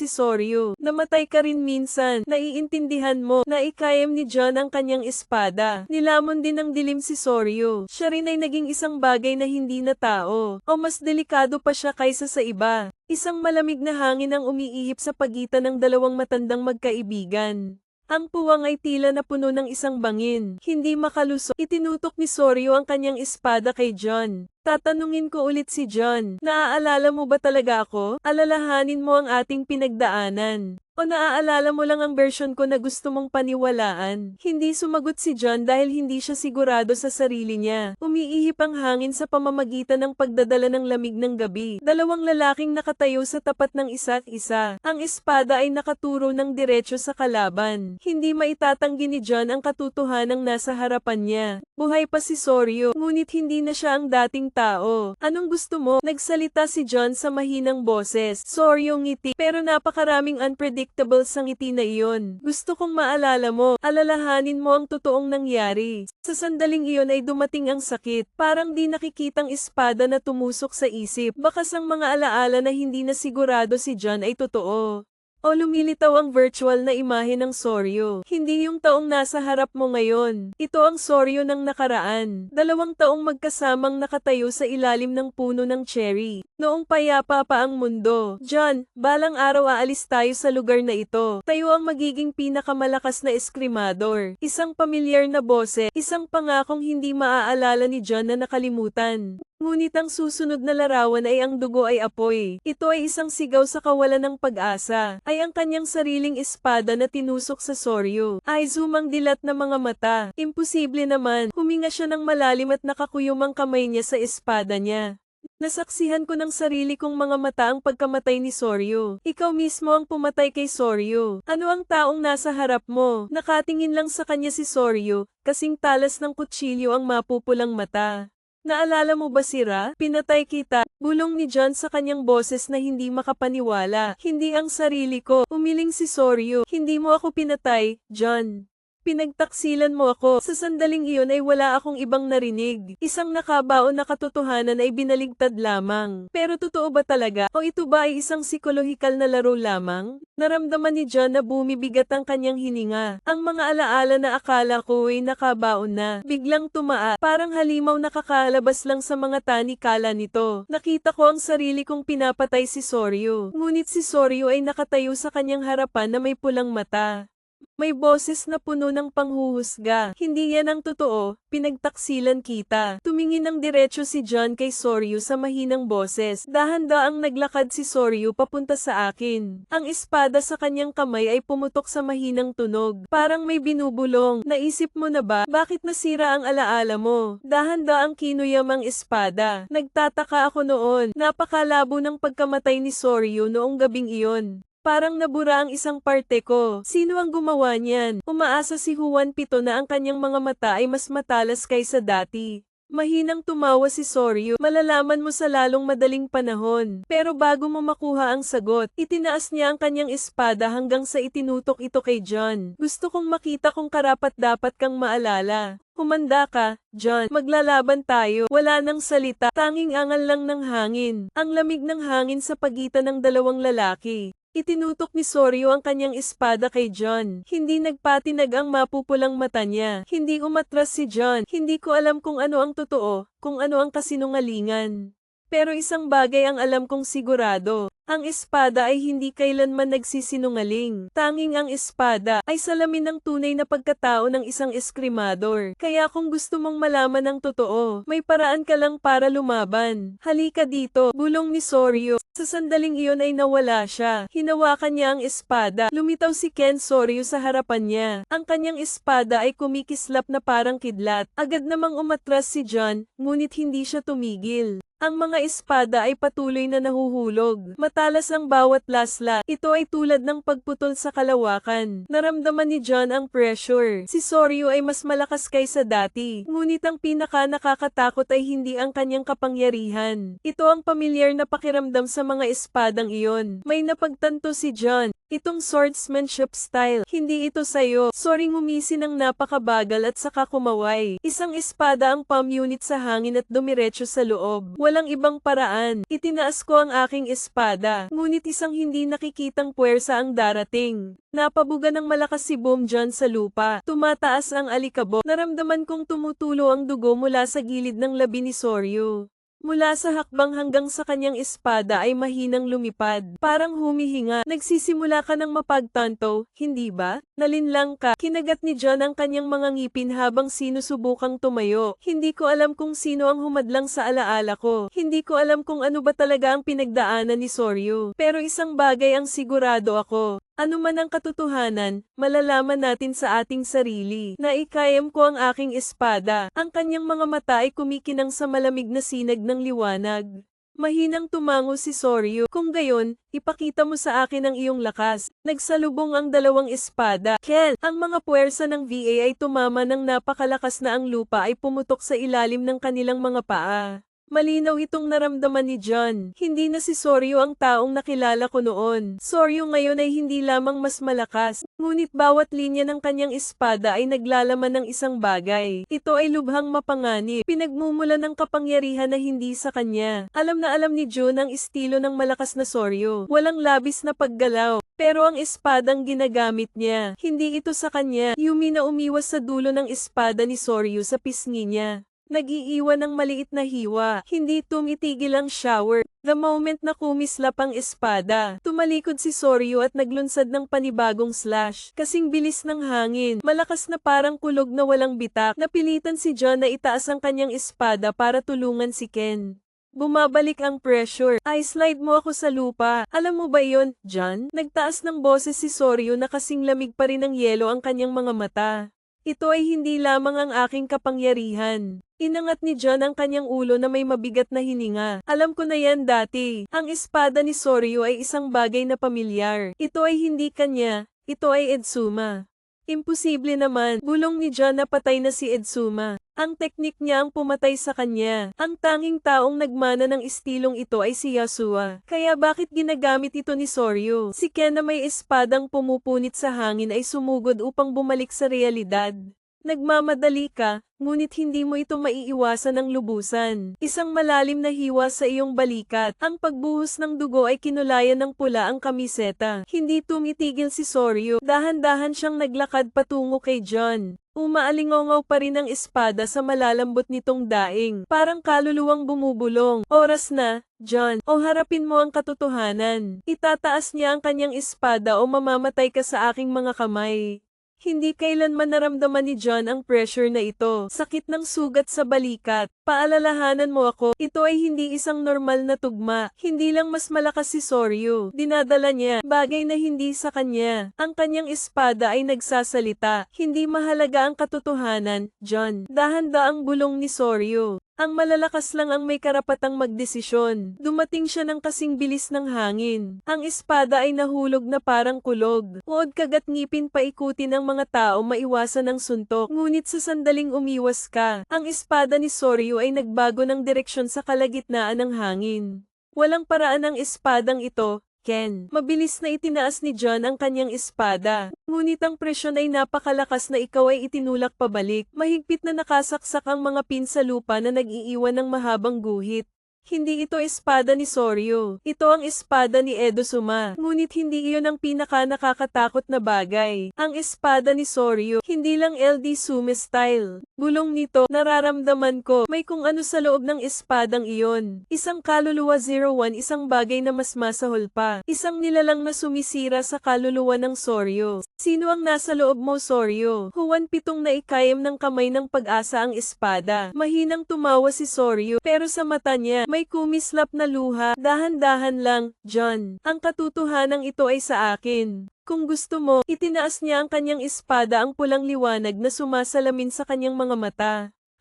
Namatay ka rin minsan. Naiintindihan mo na ikayam ni John ang kanyang espada. Nilamon din ng dilim si Soryu. Siya rin ay naging isang bagay na hindi na tao. O mas delikado pa siya kaysa sa iba. Isang malamig na hangin ang umiihip sa pagitan ng dalawang matandang magkaibigan. Ang puwang ay tila na puno ng isang bangin. Hindi makalusot. Itinutok ni Soryu ang kanyang espada kay John. Tatanungin ko ulit si John. Naaalala mo ba talaga ako? Alalahanin mo ang ating pinagdaanan. O naaalala mo lang ang version ko na gusto mong paniwalaan? Hindi sumagot si John dahil hindi siya sigurado sa sarili niya. Umiihip ang hangin sa pamamagitan ng pagdadala ng lamig ng gabi. Dalawang lalaking nakatayo sa tapat ng isa't isa. Ang espada ay nakaturo ng diretso sa kalaban. Hindi maitatanggi ni John ang katotohanang nasa harapan niya. Buhay pa si Soryu, ngunit hindi na siya ang dating tao. Anong gusto mo? Nagsalita si John sa mahinang boses. Soryu ngiti, pero napakaraming unpredictable sa ngiti na iyon. Gusto kong maalala mo, alalahanin mo ang totoong nangyari. Sa sandaling iyon ay dumating ang sakit. Parang di nakikitang espada na tumusok sa isip. Bakas ang mga alaala na hindi na sigurado si John ay totoo. O lumilitaw ang virtual na imahe ng Soryu. Hindi yung taong nasa harap mo ngayon. Ito ang Soryu ng nakaraan. 2 taong magkasamang nakatayo sa ilalim ng puno ng cherry. Noong payapa pa ang mundo. John, balang araw aalis tayo sa lugar na ito. Tayo ang magiging pinakamalakas na eskrimador. Isang pamilyar na boses. Isang pangakong hindi maaalala ni John na nakalimutan. Ngunit ang susunod na larawan ay ang dugo ay apoy. Ito ay isang sigaw sa kawalan ng pag-asa. Ay ang kanyang sariling espada na tinusok sa Soryu. Ay zumang dilat na mga mata. Imposible naman. Huminga siya ng malalim at nakakuyom ang kamay niya sa espada niya. Nasaksihan ko ng sarili kong mga mata ang pagkamatay ni Soryu. Ikaw mismo ang pumatay kay Soryu. Ano ang taong nasa harap mo? Nakatingin lang sa kanya si Soryu, kasing talas ng kutsilyo ang mapupulang mata. Naalala mo ba si Ra? Pinatay kita. Bulong ni John sa kanyang boses na hindi makapaniwala. Hindi ang sarili ko. Umiling si Soryu. Hindi mo ako pinatay, John. Pinagtaksilan mo ako. Sa sandaling iyon ay wala akong ibang narinig. Isang nakabaon na katotohanan ay binaligtad lamang. Pero totoo ba talaga? O ito ba ay isang psikolohikal na laro lamang? Naramdaman ni John na bumibigat ang kanyang hininga. Ang mga alaala na akala ko ay nakabaon na, biglang tumaa. Parang halimaw na kakalabas lang sa mga tanikala nito. Nakita ko ang sarili kong pinapatay si Soryu. Ngunit si Soryu ay nakatayo sa kanyang harapan na may pulang mata. May boses na puno ng panghuhusga. Hindi yan ang totoo, pinagtaksilan kita. Tumingin ng diretso si John kay Soryu sa mahinang boses. Dahan-daang naglakad si Soryu papunta sa akin. Ang espada sa kanyang kamay ay pumutok sa mahinang tunog. Parang may binubulong. Naisip mo na ba, bakit nasira ang alaala mo? Dahan-daang kinuyam ang espada. Nagtataka ako noon. Napakalabo ng pagkamatay ni Soryu noong gabing iyon. Parang nabura ang isang parte ko. Sino ang gumawa niyan? Umaasa si Juan Pito na ang kanyang mga mata ay mas matalas kaysa dati. Mahinang tumawa si Soryu. Malalaman mo sa lalong madaling panahon. Pero bago mo makuha ang sagot, itinaas niya ang kanyang espada hanggang sa itinutok ito kay John. Gusto kong makita kung karapat-dapat kang maalala. Humanda ka, John. Maglalaban tayo. Wala nang salita. Tanging angal lang ng hangin. Ang lamig ng hangin sa pagitan ng dalawang lalaki. Itinutok ni Soryu ang kanyang espada kay John. Hindi nagpatinag ang mapupulang mata niya. Hindi umatras si John. Hindi ko alam kung ano ang totoo, kung ano ang kasinungalingan. Pero isang bagay ang alam kong sigurado. Ang espada ay hindi kailanman nagsisinungaling. Tanging ang espada ay salamin ng tunay na pagkatao ng isang eskrimador. Kaya kung gusto mong malaman ang totoo, may paraan ka lang para lumaban. Halika dito, bulong ni Soryu. Sa sandaling iyon ay nawala siya. Hinawakan niya ang espada. Lumitaw si Ken Soryu sa harapan niya. Ang kanyang espada ay kumikislap na parang kidlat. Agad namang umatras si John, ngunit hindi siya tumigil. Ang mga espada ay patuloy na nahuhulog. Matalas ang bawat lasla. Ito ay tulad ng pagputol sa kalawakan. Naramdaman ni John ang pressure. Si Soryu ay mas malakas kaysa dati. Ngunit ang pinaka nakakatakot ay hindi ang kanyang kapangyarihan. Ito ang pamilyar na pakiramdam sa mga espadang iyon. May napagtanto si John. Itong swordsmanship style, hindi ito sayo. Sorry, ngumisi ng napakabagal at saka kumaway. Isang espada ang palm unit sa hangin at dumiretso sa loob. Walang ibang paraan. Itinaas ko ang aking espada. Ngunit isang hindi nakikitang puwersa ang darating. Napabuga ng malakas si Boom John sa lupa. Tumataas ang alikabok. Naramdaman kong tumutulo ang dugo mula sa gilid ng labi ni Soryu. Mula sa hakbang hanggang sa kanyang espada ay mahinang lumipad. Parang humihinga. Nagsisimula ka ng mapagtanto, hindi ba? Nalinlang ka. Kinagat ni John ang kanyang mga ngipin habang sinusubukang tumayo. Hindi ko alam kung sino ang humadlang sa alaala ko. Hindi ko alam kung ano ba talaga ang pinagdaanan ni Soryu. Pero isang bagay ang sigurado ako. Ano man ang katotohanan, malalaman natin sa ating sarili. Naikayam ko ang aking espada. Ang kanyang mga mata ay kumikinang sa malamig na sinag ng liwanag. Mahinang tumango si Soryu. Kung gayon, ipakita mo sa akin ang iyong lakas. Nagsalubong ang dalawang espada. Ken, ang mga puwersa ng VA ay tumama ng napakalakas na ang lupa ay pumutok sa ilalim ng kanilang mga paa. Malinaw itong naramdaman ni John. Hindi na si Soryu ang taong nakilala ko noon. Soryu ngayon ay hindi lamang mas malakas, ngunit bawat linya ng kanyang espada ay naglalaman ng isang bagay. Ito ay lubhang mapanganib. Pinagmumulan ng kapangyarihan na hindi sa kanya. Alam na alam ni Jun ang estilo ng malakas na Soryu. Walang labis na paggalaw. Pero ang espadang ginagamit niya, hindi ito sa kanya. Yumi na umiwas sa dulo ng espada ni Soryu sa pisngi niya. Nag-iiwan ng maliit na hiwa. Hindi tumitigil ang shower. The moment na kumislap ang espada, tumalikod si Soryu at naglunsad ng panibagong slash. Kasing bilis ng hangin, malakas na parang kulog na walang bitak. Napilitan si John na itaas ang kanyang espada para tulungan si Ken. Bumabalik ang pressure. I-slide mo ako sa lupa. Alam mo ba yon, John? Nagtaas ng boses si Soryu na kasing lamig pa rin ng yelo ang kanyang mga mata. Ito ay hindi lamang ang aking kapangyarihan. Inangat ni John ang kanyang ulo na may mabigat na hininga. Alam ko na yan dati. Ang espada ni Soryu ay isang bagay na pamilyar. Ito ay hindi kanya. Ito ay Edzuma. Imposible naman, bulong ni John na patay na si Edsuma. Ang teknik niya ang pumatay sa kanya. Ang tanging taong nagmana ng istilong ito ay si Yasuo. Kaya bakit ginagamit ito ni Soryu? Si Ken na may espadang pumupunit sa hangin ay sumugod upang bumalik sa realidad. Nagmamadali ka, ngunit hindi mo ito maiiwasan ng lubusan. Isang malalim na hiwa sa iyong balikat. Ang pagbuhos ng dugo ay kinulayan ng pula ang kamiseta. Hindi tumitigil si Soryu. Dahan-dahan siyang naglakad patungo kay John. Umaalingaw pa rin ang espada sa malalambot nitong daing. Parang kaluluwang bumubulong. Oras na, John. O harapin mo ang katotohanan. Itataas niya ang kanyang espada o mamamatay ka sa aking mga kamay. Hindi kailanman naramdaman ni John ang pressure na ito. Sakit ng sugat sa balikat. Paalalahanan mo ako, ito ay hindi isang normal na tugma. Hindi lang mas malakas si Soryu. Dinadala niya, bagay na hindi sa kanya. Ang kanyang espada ay nagsasalita. Hindi mahalaga ang katotohanan, John. Dahan-daang bulong ni Soryu. Ang malalakas lang ang may karapatang magdesisyon. Dumating siya ng kasing bilis ng hangin. Ang espada ay nahulog na parang kulog. Uod kagat ngipin paikutin ng mga tao maiwasan ang suntok. Ngunit sa sandaling umiwas ka, ang espada ni Soryu ay nagbago ng direksyon sa kalagitnaan ng hangin. Walang paraan ang espadang ito, Ken. Mabilis na itinaas ni John ang kanyang espada. Ngunit ang presyon ay napakalakas na ikaw ay itinulak pabalik. Mahigpit na nakasaksak ang mga pin sa lupa na nag-iiwan ng mahabang guhit. Hindi ito espada ni Soryu. Ito ang espada ni Edosuma. Ngunit hindi iyon ang pinaka-nakakatakot na bagay. Ang espada ni Soryu, hindi lang LD Sume style. Bulong nito, nararamdaman ko, may kung ano sa loob ng espadang iyon. Isang kaluluwa 01, isang bagay na mas masahol pa. Isang nilalang na sumisira sa kaluluwa ng Soryu. Sino ang nasa loob mo, Soryu? Huwan pitong naikayam ng kamay ng pag-asa ang espada. Mahinang tumawa si Soryu, pero sa mata niya, may kumislap na luha. Dahan-dahan lang, John. Ang katotohanan ito ay sa akin. Kung gusto mo, itinaas niya ang kanyang espada ang pulang liwanag na sumasalamin sa kanyang mga mata.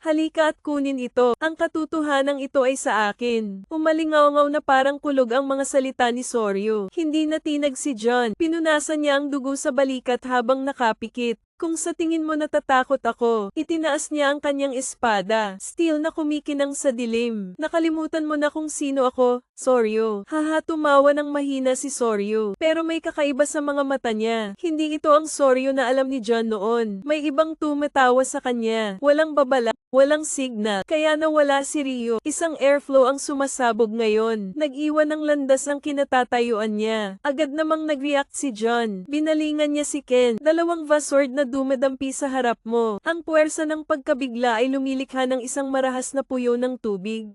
Halika at kunin ito. Ang katotohanan ito ay sa akin. Umalingaw-ngaw na parang kulog ang mga salita ni Soryu. Hindi natinag si John. Pinunasan niya ang dugo sa balikat habang nakapikit. Kung sa tingin mo natatakot ako, itinaas niya ang kanyang espada. Steel na kumikinang sa dilim. Nakalimutan mo na kung sino ako, Soryu. Haha, tumawa ng mahina si Soryu. Pero may kakaiba sa mga mata niya. Hindi ito ang Soryu na alam ni John noon. May ibang tumatawa sa kanya. Walang babala, walang signal. Kaya nawala si Ryo. Isang airflow ang sumasabog ngayon. Nag-iwan ng landas ang kinatatayuan niya. Agad namang nag-react si John. Binalingan niya si Ken. Dalawang Vasword na dumadampi sa harap mo. Ang puwersa ng pagkabigla ay lumilikha ng isang marahas na puyo ng tubig.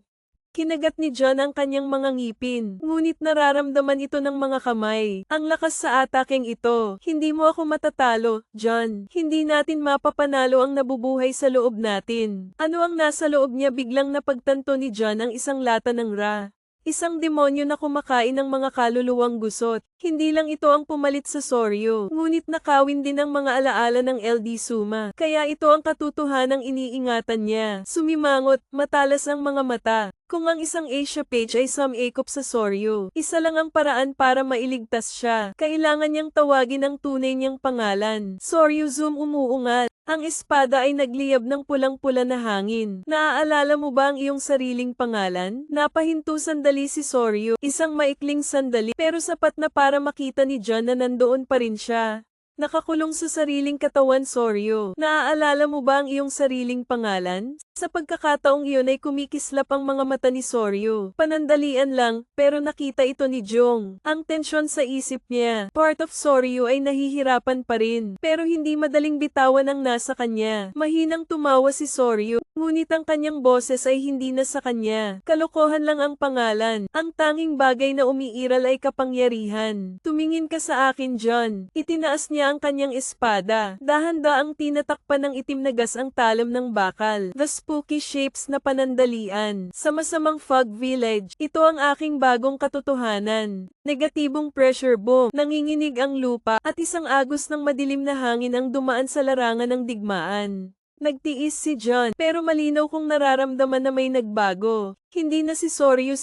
Kinagat ni John ang kanyang mga ngipin, ngunit nararamdaman ito ng mga kamay. Ang lakas sa atakeng ito. Hindi mo ako matatalo, John. Hindi natin mapapanalo ang nabubuhay sa loob natin. Ano ang nasa loob niya? Biglang napagtanto ni John ang isang lata ng Ra. Isang demonyo na kumakain ng mga kaluluwang gusot. Hindi lang ito ang pumalit sa Soryu, ngunit nakawin din ang mga alaala ng LD Suma. Kaya ito ang katotohanang iniingatan niya. Sumimangot, matalas ang mga mata. Kung ang isang Asia page ay sumikop sa Soryu, isa lang ang paraan para mailigtas siya. Kailangan niyang tawagin ang tunay niyang pangalan. Soryu Zoom umuungal. Ang espada ay nagliyab ng pulang-pula na hangin. Naaalala mo ba ang iyong sariling pangalan? Napahinto sandali si Soryu, isang maikling sandali, pero sapat na para makita ni John na nandoon pa rin siya. Nakakulong sa sariling katawan, Soryu. Naaalala mo ba ang iyong sariling pangalan? Sa pagkakataong iyon ay kumikislap ang mga mata ni Soryu. Panandalian lang, pero nakita ito ni Jong. Ang tensyon sa isip niya. Part of Soryu ay nahihirapan pa rin, pero hindi madaling bitawan ang nasa kanya. Mahinang tumawa si Soryu, ngunit ang kanyang boses ay hindi na sa kanya. Kalokohan lang ang pangalan. Ang tanging bagay na umiiral ay kapangyarihan. Tumingin ka sa akin, John. Itinaas niya ang kanyang espada. Dahan-daang tinatakpan ng itim na gas ang talam ng bakal. The spooky shapes na panandalian. Sa masamang fog village, ito ang aking bagong katotohanan. Negatibong pressure boom, nanginginig ang lupa, at isang agos ng madilim na hangin ang dumaan sa larangan ng digmaan. Nagtiis si John, pero malinaw kong nararamdaman na may nagbago. Hindi na si Soryu.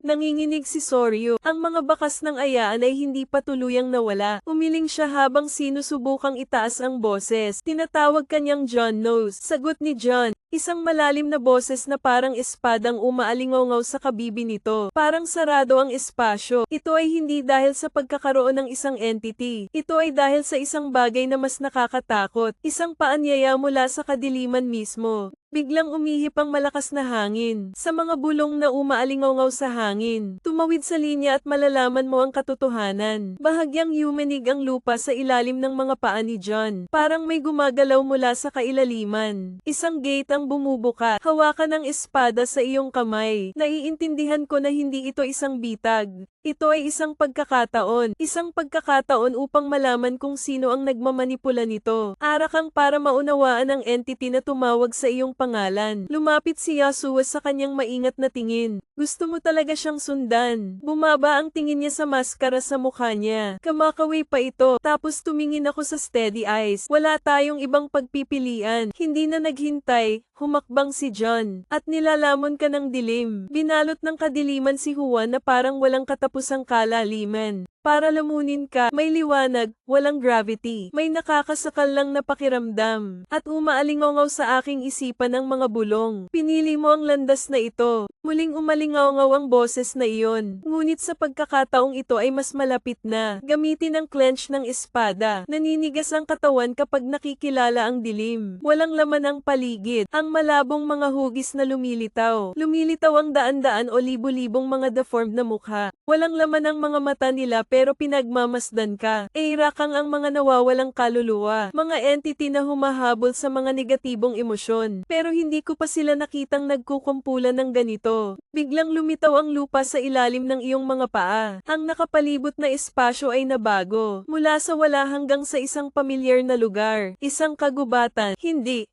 Nanginginig si Soryu. Ang mga bakas ng ayaan ay hindi pa tuluyang nawala. Umiling siya habang sinusubukang itaas ang boses. Tinatawag kanyang John Nose. Sagot ni John. Isang malalim na boses na parang espadang umaalingaw sa kabibi nito. Parang sarado ang espasyo. Ito ay hindi dahil sa pagkakaroon ng isang entity. Ito ay dahil sa isang bagay na mas nakakatakot. Isang paanyaya mula sa kadiliman mismo. Biglang umihip ang malakas na hangin. Sa mga bulong na umaalingaw sa hangin. Tumawid sa linya at malalaman mo ang katotohanan. Bahagyang yumanig ang lupa sa ilalim ng mga paa ni John. Parang may gumagalaw mula sa kailaliman. Isang gate ang bumubuka. Hawakan ang espada sa iyong kamay. Naiintindihan ko na hindi ito isang bitag. Ito ay isang pagkakataon. Isang pagkakataon upang malaman kung sino ang nagmamanipula nito. Ara kang para maunawaan ang entity na tumawag sa iyong pangalan. Lumapit si Yasuo sa kanyang maingat na tingin. Gusto mo talaga siyang sundan. Bumaba ang tingin niya sa maskara sa mukha niya. Kamakaway pa ito. Tapos tumingin ako sa steady eyes. Wala tayong ibang pagpipilian. Hindi na naghintay. Humakbang si John. At nilalamon ka ng dilim. Binalot ng kadiliman si Juan na parang walang katapusang kalaliman. Para lamunin ka, may liwanag, walang gravity. May nakakasakal lang na pakiramdam. At umaalingaw sa aking isipan ang mga bulong. Pinili mo ang landas na ito. Muling umalingaw ang boses na iyon. Ngunit sa pagkakataong ito ay mas malapit na. Gamitin ang clench ng espada. Naninigas ang katawan kapag nakikilala ang dilim. Walang laman ang paligid. Ang malabong mga hugis na lumilitaw. Lumilitaw ang daan-daan o libo-libong mga deformed na mukha. Walang laman ang mga mata nila pero pinagmamasdan ka. Eirakang ang mga nawawalang kaluluwa. Mga entity na humahabol sa mga negatibong emosyon. Pero hindi ko pa sila nakitang nagkukumpulan ng ganito. Biglang lumitaw ang lupa sa ilalim ng iyong mga paa. Ang nakapalibot na espasyo ay nabago. Mula sa wala hanggang sa isang pamilyar na lugar. Isang kagubatan. Hindi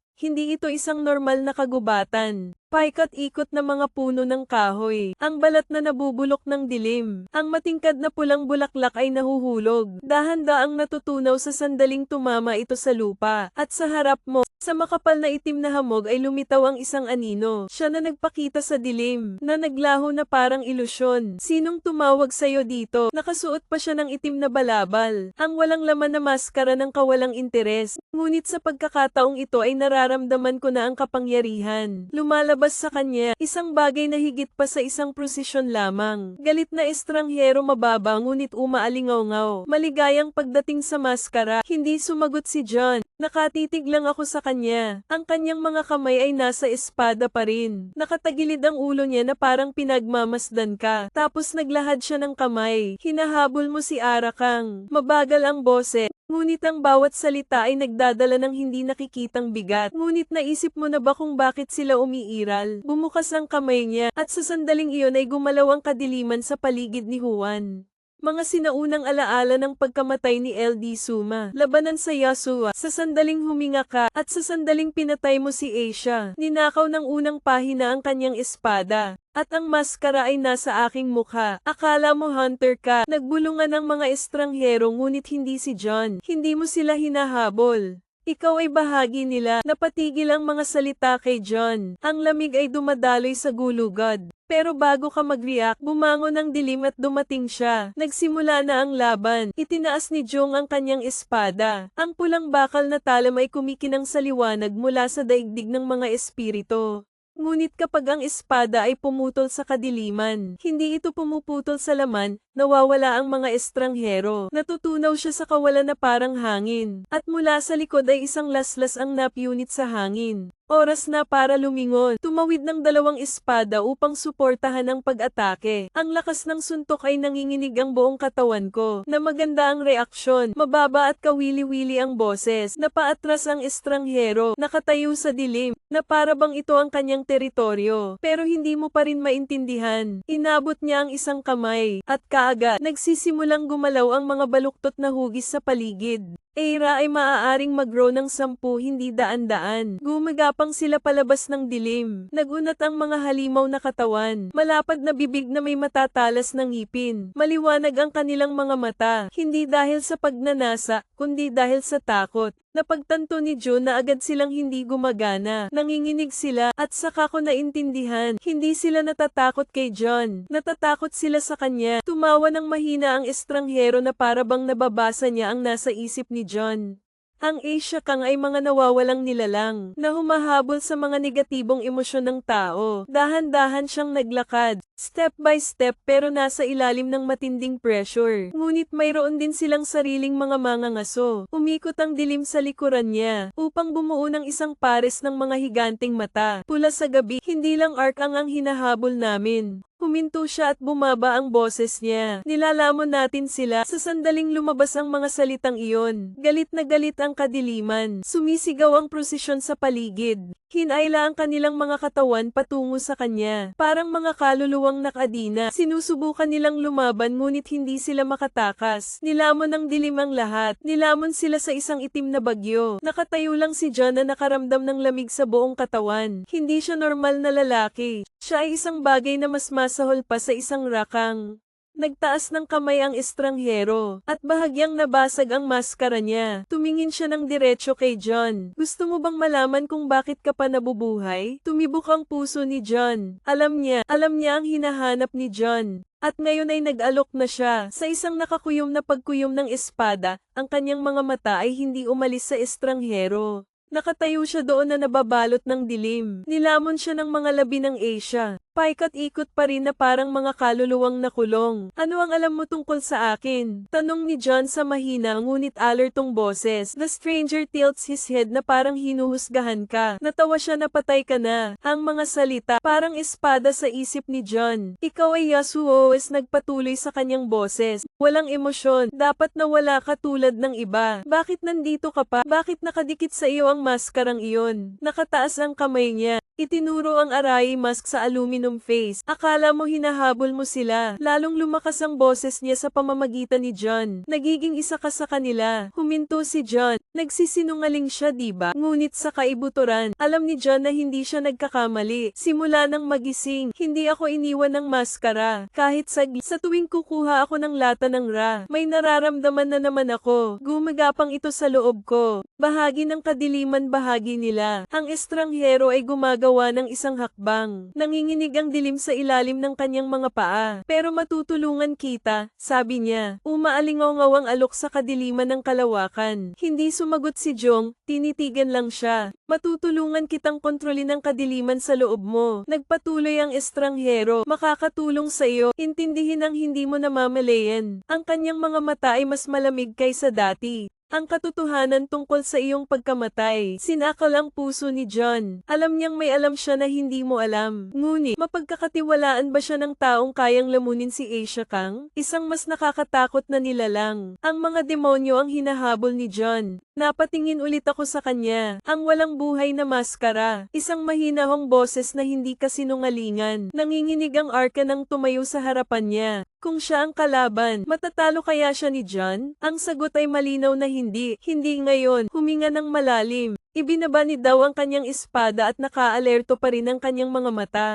ito isang normal na kagubatan. Paikat-ikot na mga puno ng kahoy. Ang balat na nabubulok ng dilim. Ang matingkad na pulang bulaklak ay nahuhulog. Dahan-daang natutunaw sa sandaling tumama ito sa lupa. At sa harap mo, sa makapal na itim na hamog ay lumitaw ang isang anino. Siya na nagpakita sa dilim, na naglaho na parang ilusyon. Sinong tumawag sa'yo dito? Nakasuot pa siya ng itim na balabal. Ang walang laman na maskara ng kawalang interes. Ngunit sa pagkakataong ito ay nararamdaman ko na ang kapangyarihan. Lumalabas sa kanya, isang bagay na higit pa sa isang prosesyon lamang. Galit na estranghero mababa ngunit umaalingaw. Maligayang pagdating sa maskara, hindi sumagot si John. Nakatitig lang ako sa kanya. Ang kanyang mga kamay ay nasa espada pa rin. Nakatagilid ang ulo niya na parang pinagmamasdan ka. Tapos naglahad siya ng kamay. Hinahabol mo si Arakang. Mabagal ang boses. Ngunit ang bawat salita ay nagdadala ng hindi nakikitang bigat. Ngunit naisip mo na ba kung bakit sila umiiral? Bumukas ang kamay niya at sa sandaling iyon ay gumalaw ang kadiliman sa paligid ni Juan. Mga sinaunang alaala ng pagkamatay ni LD Suma. Labanan sa Yasuo. Sa sandaling huminga ka at sa sandaling pinatay mo si Asia. Ninakaw ng unang pahina ang kanyang espada. At ang maskara ay nasa aking mukha. Akala mo hunter ka. Nagbulungan ng mga estranghero ngunit hindi si John. Hindi mo sila hinahabol. Ikaw ay bahagi nila. Napatigil ang mga salita kay John. Ang lamig ay dumadaloy sa gulugod. Pero bago ka mag-react, bumangon ang dilim at dumating siya. Nagsimula na ang laban. Itinaas ni Jong ang kanyang espada. Ang pulang bakal na talam ay kumikinang sa liwanag mula sa daigdig ng mga espiritu. Ngunit kapag ang espada ay pumutol sa kadiliman, hindi ito pumuputol sa laman, nawawala ang mga estranghero. Natutunaw siya sa kawalan na parang hangin. At mula sa likod ay isang laslas ang napunit sa hangin. Oras na para lumingon. Tumawid ng dalawang espada upang suportahan ang pag-atake. Ang lakas ng suntok ay nanginginig ang buong katawan ko. Na maganda ang reaksyon. Mababa at kawili-wili ang boses. Napaatras ang estranghero. Nakatayo sa dilim. Na para bang ito ang kanyang teritoryo. Pero hindi mo pa rin maintindihan. Inabot niya ang isang kamay. At kaagad, nagsisimulang gumalaw ang mga baluktot na hugis sa paligid. Eira ay maaaring mag-grow ng 10 hindi daan-daan. Gumagapang sila palabas ng dilim. Nagunat ang mga halimaw na katawan. Malapad na bibig na may matatalas ng ngipin. Maliwanag ang kanilang mga mata. Hindi dahil sa pagnanasa, kundi dahil sa takot. Napagtanto ni June na agad silang hindi gumagana. Nanginginig sila, at saka ko naintindihan, hindi sila natatakot kay John. Natatakot sila sa kanya. Tumawa ng mahina ang estranghero na para bang nababasa niya ang nasa isip ni John. Ang Asia Kang ay mga nawawalang nilalang, na humahabol sa mga negatibong emosyon ng tao. Dahan-dahan siyang naglakad, step by step, pero nasa ilalim ng matinding pressure. Ngunit mayroon din silang sariling mga mangangaso. Umikot ang dilim sa likuran niya, upang bumuo ng isang pares ng mga higanting mata. Pula sa gabi, hindi lang Ark ang hinahabol namin. Huminto siya at bumaba ang boses niya. Nilalamon natin sila. Sa sandaling lumabas ang mga salitang iyon. Galit na galit ang kadiliman. Sumisigaw ang prosesyon sa paligid. Hinayla ang kanilang mga katawan patungo sa kanya. Parang mga kaluluwang nakadina. Sinusubukan nilang lumaban ngunit hindi sila makatakas. Nilamon ng dilim ang lahat. Nilamon sila sa isang itim na bagyo. Nakatayo lang si John na nakaramdam ng lamig sa buong katawan. Hindi siya normal na lalaki. Siya ay isang bagay na mas masahol pa sa isang rakang. Nagtaas ng kamay ang estranghero, at bahagyang nabasag ang maskara niya. Tumingin siya ng diretso kay John. Gusto mo bang malaman kung bakit ka pa nabubuhay? Tumibok ang puso ni John. Alam niya ang hinahanap ni John. At ngayon ay nag-alok na siya. Sa isang nakakuyom na pagkuyom ng espada, ang kanyang mga mata ay hindi umalis sa estranghero. Nakatayo siya doon na nababalot ng dilim. Nilamon siya ng mga labi ng Asia. Paikat-ikot pa rin na parang mga kaluluwang nakulong. Ano ang alam mo tungkol sa akin? Tanong ni John sa mahina ngunit alertong boses. The stranger tilts his head na parang hinuhusgahan ka. Natawa siya na patay ka na. Ang mga salita, parang espada sa isip ni John. Ikaw ay Yasuo, nagpatuloy sa kanyang boses. Walang emosyon. Dapat na wala ka tulad ng iba. Bakit nandito ka pa? Bakit nakadikit sa iyo ang maskarang iyon? Nakataas ang kamay niya. Itinuro ang Arai mask sa aluminum face. Akala mo hinahabol mo sila. Lalong lumakas ang boses niya sa pamamagitan ni John. Nagiging isa ka sa kanila. Huminto si John. Nagsisinungaling siya, diba? Ngunit sa kaibuturan, alam ni John na hindi siya nagkakamali. Simula nang magising, hindi ako iniwan ng maskara. Kahit saglit, sa tuwing kukuha ako ng lata ng Ra, may nararamdaman na naman ako. Gumagapang ito sa loob ko. Bahagi ng kadiliman, bahagi nila. Ang estranghero ay gumagawa ng isang hakbang. Nanginginig ang dilim sa ilalim ng kanyang mga paa. Pero matutulungan kita, sabi niya. Umaalingaw-ngaw ang alok sa kadiliman ng kalawakan. Hindi sumagot si Jong, tinitigan lang siya. Matutulungan kitang kontrolin ang kadiliman sa loob mo. Nagpatuloy ang estranghero. Makakatulong sa iyo. Intindihin ang hindi mo namamalayan. Ang kanyang mga mata ay mas malamig kaysa dati. Ang katotohanan tungkol sa iyong pagkamatay. Sinakal ang puso ni John. Alam niyang may alam siya na hindi mo alam. Ngunit, mapagkakatiwalaan ba siya ng taong kayang lamunin si Asia Kang? Isang mas nakakatakot na nilalang. Ang mga demonyo ang hinahabol ni John. Napatingin ulit ako sa kanya. Ang walang buhay na maskara. Isang mahinahong boses na hindi kasinungalingan. Nanginginig ang Arka nang tumayo sa harapan niya. Kung siya ang kalaban, matatalo kaya siya ni John? Ang sagot ay malinaw na hindi. Hindi ngayon. Huminga ng malalim. Ibinaba ni daw ang kanyang espada at nakaalerto pa rin ang kanyang mga mata.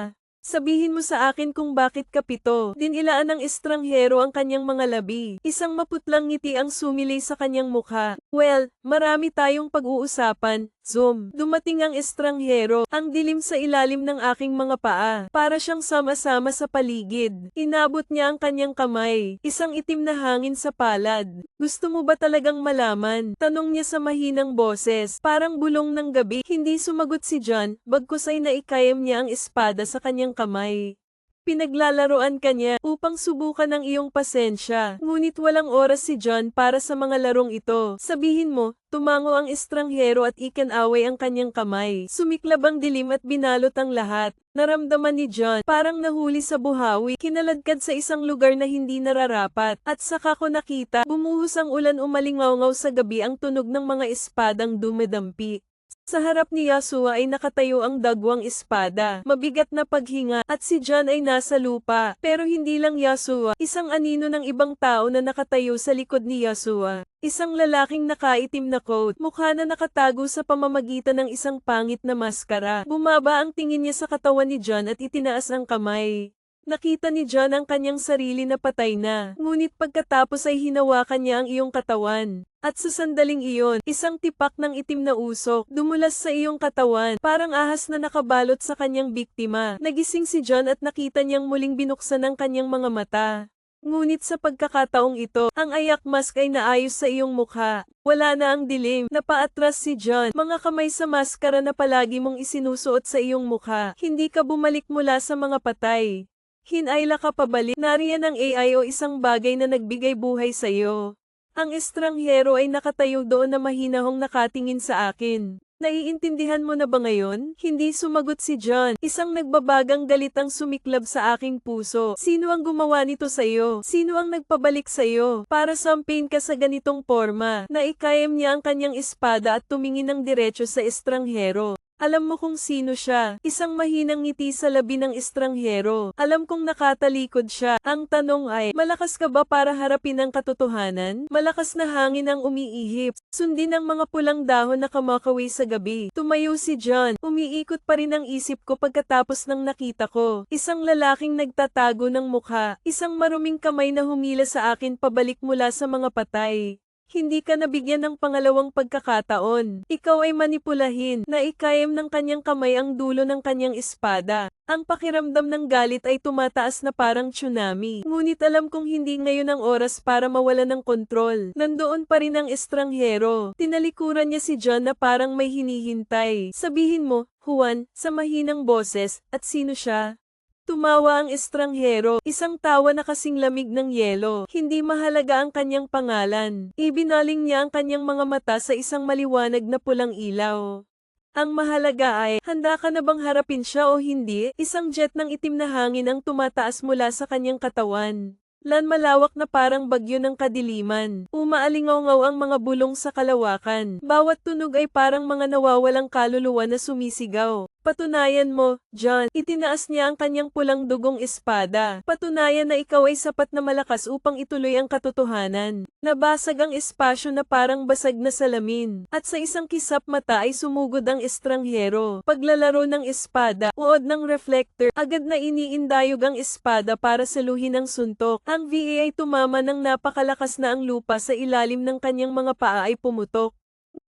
Sabihin mo sa akin kung bakit kapito. Dinilaan ng estranghero ang kanyang mga labi. Isang maputlang ngiti ang sumilay sa kanyang mukha. Well, marami tayong pag-uusapan. Zoom. Dumating ang estranghero. Ang dilim sa ilalim ng aking mga paa. Para siyang sama-sama sa paligid. Inabot niya ang kanyang kamay. Isang itim na hangin sa palad. Gusto mo ba talagang malaman? Tanong niya sa mahinang boses. Parang bulong ng gabi. Hindi sumagot si John. Bagkus ay naikayam niya ang espada sa kanyang kamay. Pinaglalaroan ka niya upang subukan ang iyong pasensya. Ngunit walang oras si John para sa mga larong ito. Sabihin mo, tumango ang estranghero at ikinaway ang kanyang kamay. Sumiklab ang dilim at binalot ang lahat. Naramdaman ni John, parang nahuli sa buhawi, kinaladkad sa isang lugar na hindi nararapat. At saka ko nakita, bumuhos ang ulan umalingaw-ngaw sa gabi ang tunog ng mga espadang dumedampi. Sa harap ni Yasuo ay nakatayo ang dagwang espada, mabigat na paghinga, at si John ay nasa lupa. Pero hindi lang Yasuo, isang anino ng ibang tao na nakatayo sa likod ni Yasuo. Isang lalaking nakaitim na coat, mukha na nakatago sa pamamagitan ng isang pangit na maskara. Bumaba ang tingin niya sa katawan ni John at itinaas ang kamay. Nakita ni John ang kanyang sarili na patay na, ngunit pagkatapos ay hinawakan niya ang iyong katawan. At sa sandaling iyon, isang tipak ng itim na usok dumulas sa iyong katawan, parang ahas na nakabalot sa kanyang biktima. Nagising si John at nakita niyang muling binuksan ang kanyang mga mata. Ngunit sa pagkakataong ito, ang ayak mask ay naayos sa iyong mukha. Wala na ang dilim. Napaatras si John, mga kamay sa maskara na palagi mong isinusuot sa iyong mukha. Hindi ka bumalik mula sa mga patay. Hinayla ka pabalik. Nariyan ang AI o isang bagay na nagbigay buhay sa iyo. Ang estranghero ay nakatayo doon na mahinahong nakatingin sa akin. Naiintindihan mo na ba ngayon? Hindi sumagot si John. Isang nagbabagang galit ang sumiklab sa aking puso. Sino ang gumawa nito sa iyo? Sino ang nagpabalik sa iyo? Para sampain ka sa ganitong forma. Naikayam niya ang kanyang espada at tumingin ng diretso sa estranghero. Alam mo kung sino siya, isang mahinang ngiti sa labi ng estranghero. Alam kong nakatalikod siya. Ang tanong ay, malakas ka ba para harapin ang katotohanan? Malakas na hangin ang umiihip. Sundin ang mga pulang dahon na kamakawi sa gabi. Tumayo si John. Umiikot pa rin ang isip ko pagkatapos ng nakita ko. Isang lalaking nagtatago ng mukha. Isang maruming kamay na humila sa akin pabalik mula sa mga patay. Hindi ka nabigyan ng pangalawang pagkakataon. Ikaw ay manipulahin. Naikayam ng kanyang kamay ang dulo ng kanyang espada. Ang pakiramdam ng galit ay tumataas na parang tsunami. Ngunit alam kong hindi ngayon ang oras para mawala ng kontrol. Nandoon pa rin ang estranghero. Tinalikuran niya si John na parang may hinihintay. Sabihin mo, Juan, sa mahinang boses, at sino siya? Tumawa ang estranghero, isang tawa na kasing lamig ng yelo. Hindi mahalaga ang kanyang pangalan. Ibinaling niya ang kanyang mga mata sa isang maliwanag na pulang ilaw. Ang mahalaga ay, handa ka na bang harapin siya o hindi? Isang jet ng itim na hangin ang tumataas mula sa kanyang katawan. Malawak na parang bagyo ng kadiliman. Umaalingaw-ngaw ang mga bulong sa kalawakan. Bawat tunog ay parang mga nawawalang kaluluwa na sumisigaw. Patunayan mo, John. Itinaas niya ang kanyang pulang dugong espada. Patunayan na ikaw ay sapat na malakas upang ituloy ang katotohanan. Nabasag ang espasyo na parang basag na salamin. At sa isang kisap mata ay sumugod ang estranghero. Paglalaro ng espada, uod ng reflector, agad na iniindayog ang espada para saluhin ang suntok. Ang VA ay tumama ng napakalakas na ang lupa sa ilalim ng kanyang mga paa ay pumutok.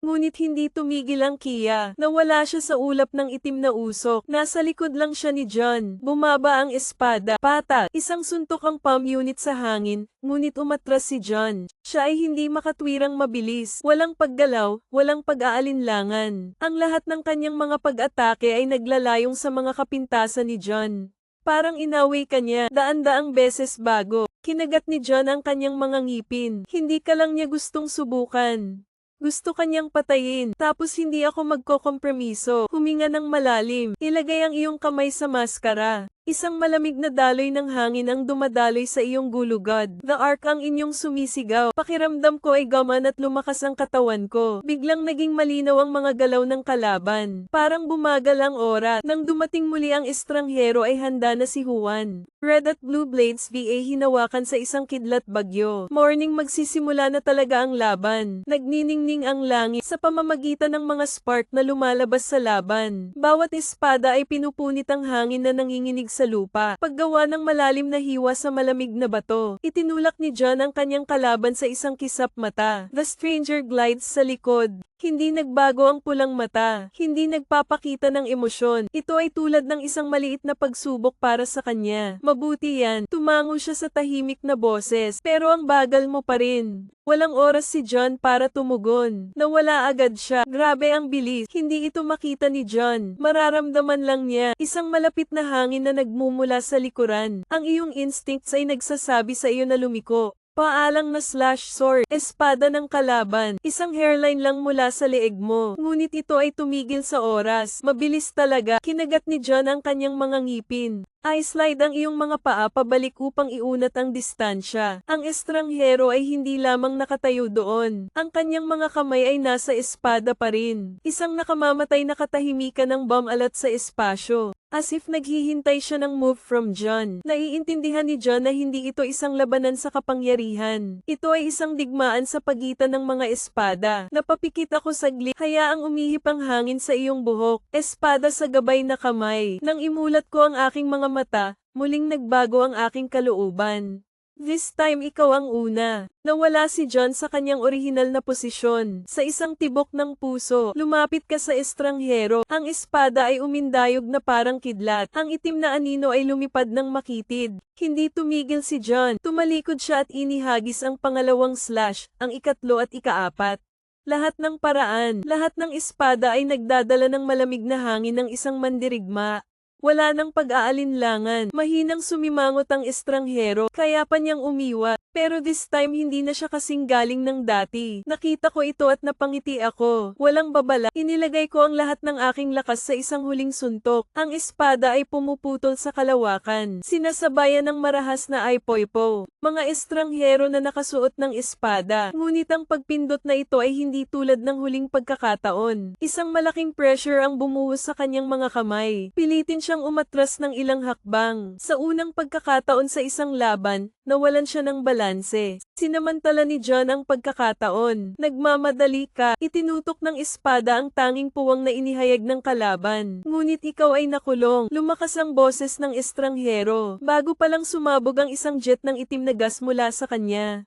Ngunit hindi tumigil ang Kia. Nawala siya sa ulap ng itim na usok. Nasa likod lang siya ni John. Bumaba ang espada. Patak. Isang suntok ang palm unit sa hangin. Ngunit umatras si John. Siya ay hindi makatwirang mabilis. Walang paggalaw, walang pag-aalinlangan. Ang lahat ng kanyang mga pag-atake ay naglalayong sa mga kapintasan ni John. Parang inaway ka niya, daan-daang beses bago. Kinagat ni John ang kanyang mga ngipin. Hindi ka lang niya gustong subukan. Gusto kanyang patayin, tapos hindi ako magkokompromiso. Huminga ng malalim. Ilagay ang iyong kamay sa maskara. Isang malamig na daloy ng hangin ang dumadaloy sa iyong gulugod. The Ark ang inyong sumisigaw. Pakiramdam ko ay gaman at lumakas ang katawan ko. Biglang naging malinaw ang mga galaw ng kalaban. Parang bumagal ang oras. Nang dumating muli ang estranghero ay handa na si Juan. Red at blue blades VA hinawakan sa isang kidlat bagyo. Morning magsisimula na talaga ang laban. Nagniningning ang langit sa pamamagitan ng mga spark na lumalabas sa laban. Bawat espada ay pinupunit ang hangin na nanginginig sa lupa. Paggawa ng malalim na hiwa sa malamig na bato. Itinulak ni John ang kanyang kalaban sa isang kisap mata. The stranger glides sa likod. Hindi nagbago ang pulang mata. Hindi nagpapakita ng emosyon. Ito ay tulad ng isang maliit na pagsubok para sa kanya. Mabuti yan. Tumango siya sa tahimik na boses. Pero ang bagal mo pa rin. Walang oras si John para tumugon. Nawala agad siya. Grabe ang bilis. Hindi ito makita ni John. Mararamdaman lang niya. Isang malapit na hangin na nagmumula sa likuran. Ang iyong instincts ay nagsasabi sa iyo na lumiko. Paalang na slash sword, espada ng kalaban, isang hairline lang mula sa leeg mo. Ngunit ito ay tumigil sa oras. Mabilis talaga. Kinagat ni John ang kanyang mga ngipin. I-slide ang iyong mga paa pabalik upang iunat ang distansya. Ang estranghero ay hindi lamang nakatayo doon. Ang kanyang mga kamay ay nasa espada pa rin. Isang nakamamatay na katahimikan ng bomb alat sa espasyo. As if naghihintay siya ng move from John. Naiintindihan ni John na hindi ito isang labanan sa kapangyarihan. Ito ay isang digmaan sa pagitan ng mga espada. Napapikit ako saglit. Hayaang umihip ang hangin sa iyong buhok. Espada sa gabay na kamay. Nang imulat ko ang aking mga mata, muling nagbago ang aking kalooban. This time ikaw ang una. Nawala si John sa kanyang orihinal na posisyon. Sa isang tibok ng puso, lumapit ka sa estranghero. Ang espada ay umindayog na parang kidlat. Ang itim na anino ay lumipad ng makitid. Hindi tumigil si John. Tumalikod siya at inihagis ang pangalawang slash, ang ikatlo at ikaapat. Lahat ng paraan, lahat ng espada ay nagdadala ng malamig na hangin ng isang mandirigma. Wala nang pag-aalinlangan, mahinang sumimangot ang estranghero, kaya pa niyang umiwa. Pero this time hindi na siya kasing galing ng dati. Nakita ko ito at napangiti ako. Walang babala, inilagay ko ang lahat ng aking lakas sa isang huling suntok. Ang espada ay pumuputol sa kalawakan. Sinasabayan ng marahas na aypoypo. Mga estranghero na nakasuot ng espada. Ngunit ang pagpindot na ito ay hindi tulad ng huling pagkakataon. Isang malaking pressure ang bumuhos sa kanyang mga kamay. Pilitin siyang umatras ng ilang hakbang. Sa unang pagkakataon sa isang laban, nawalan siya ng balanse. Sinamantala ni John ang pagkakataon. Nagmamadali ka, itinutok ng espada ang tanging puwang na inihayag ng kalaban. Ngunit ikaw ay nakulong. Lumakas ang boses ng estranghero. Bago palang sumabog ang isang jet ng itim na gas mula sa kanya.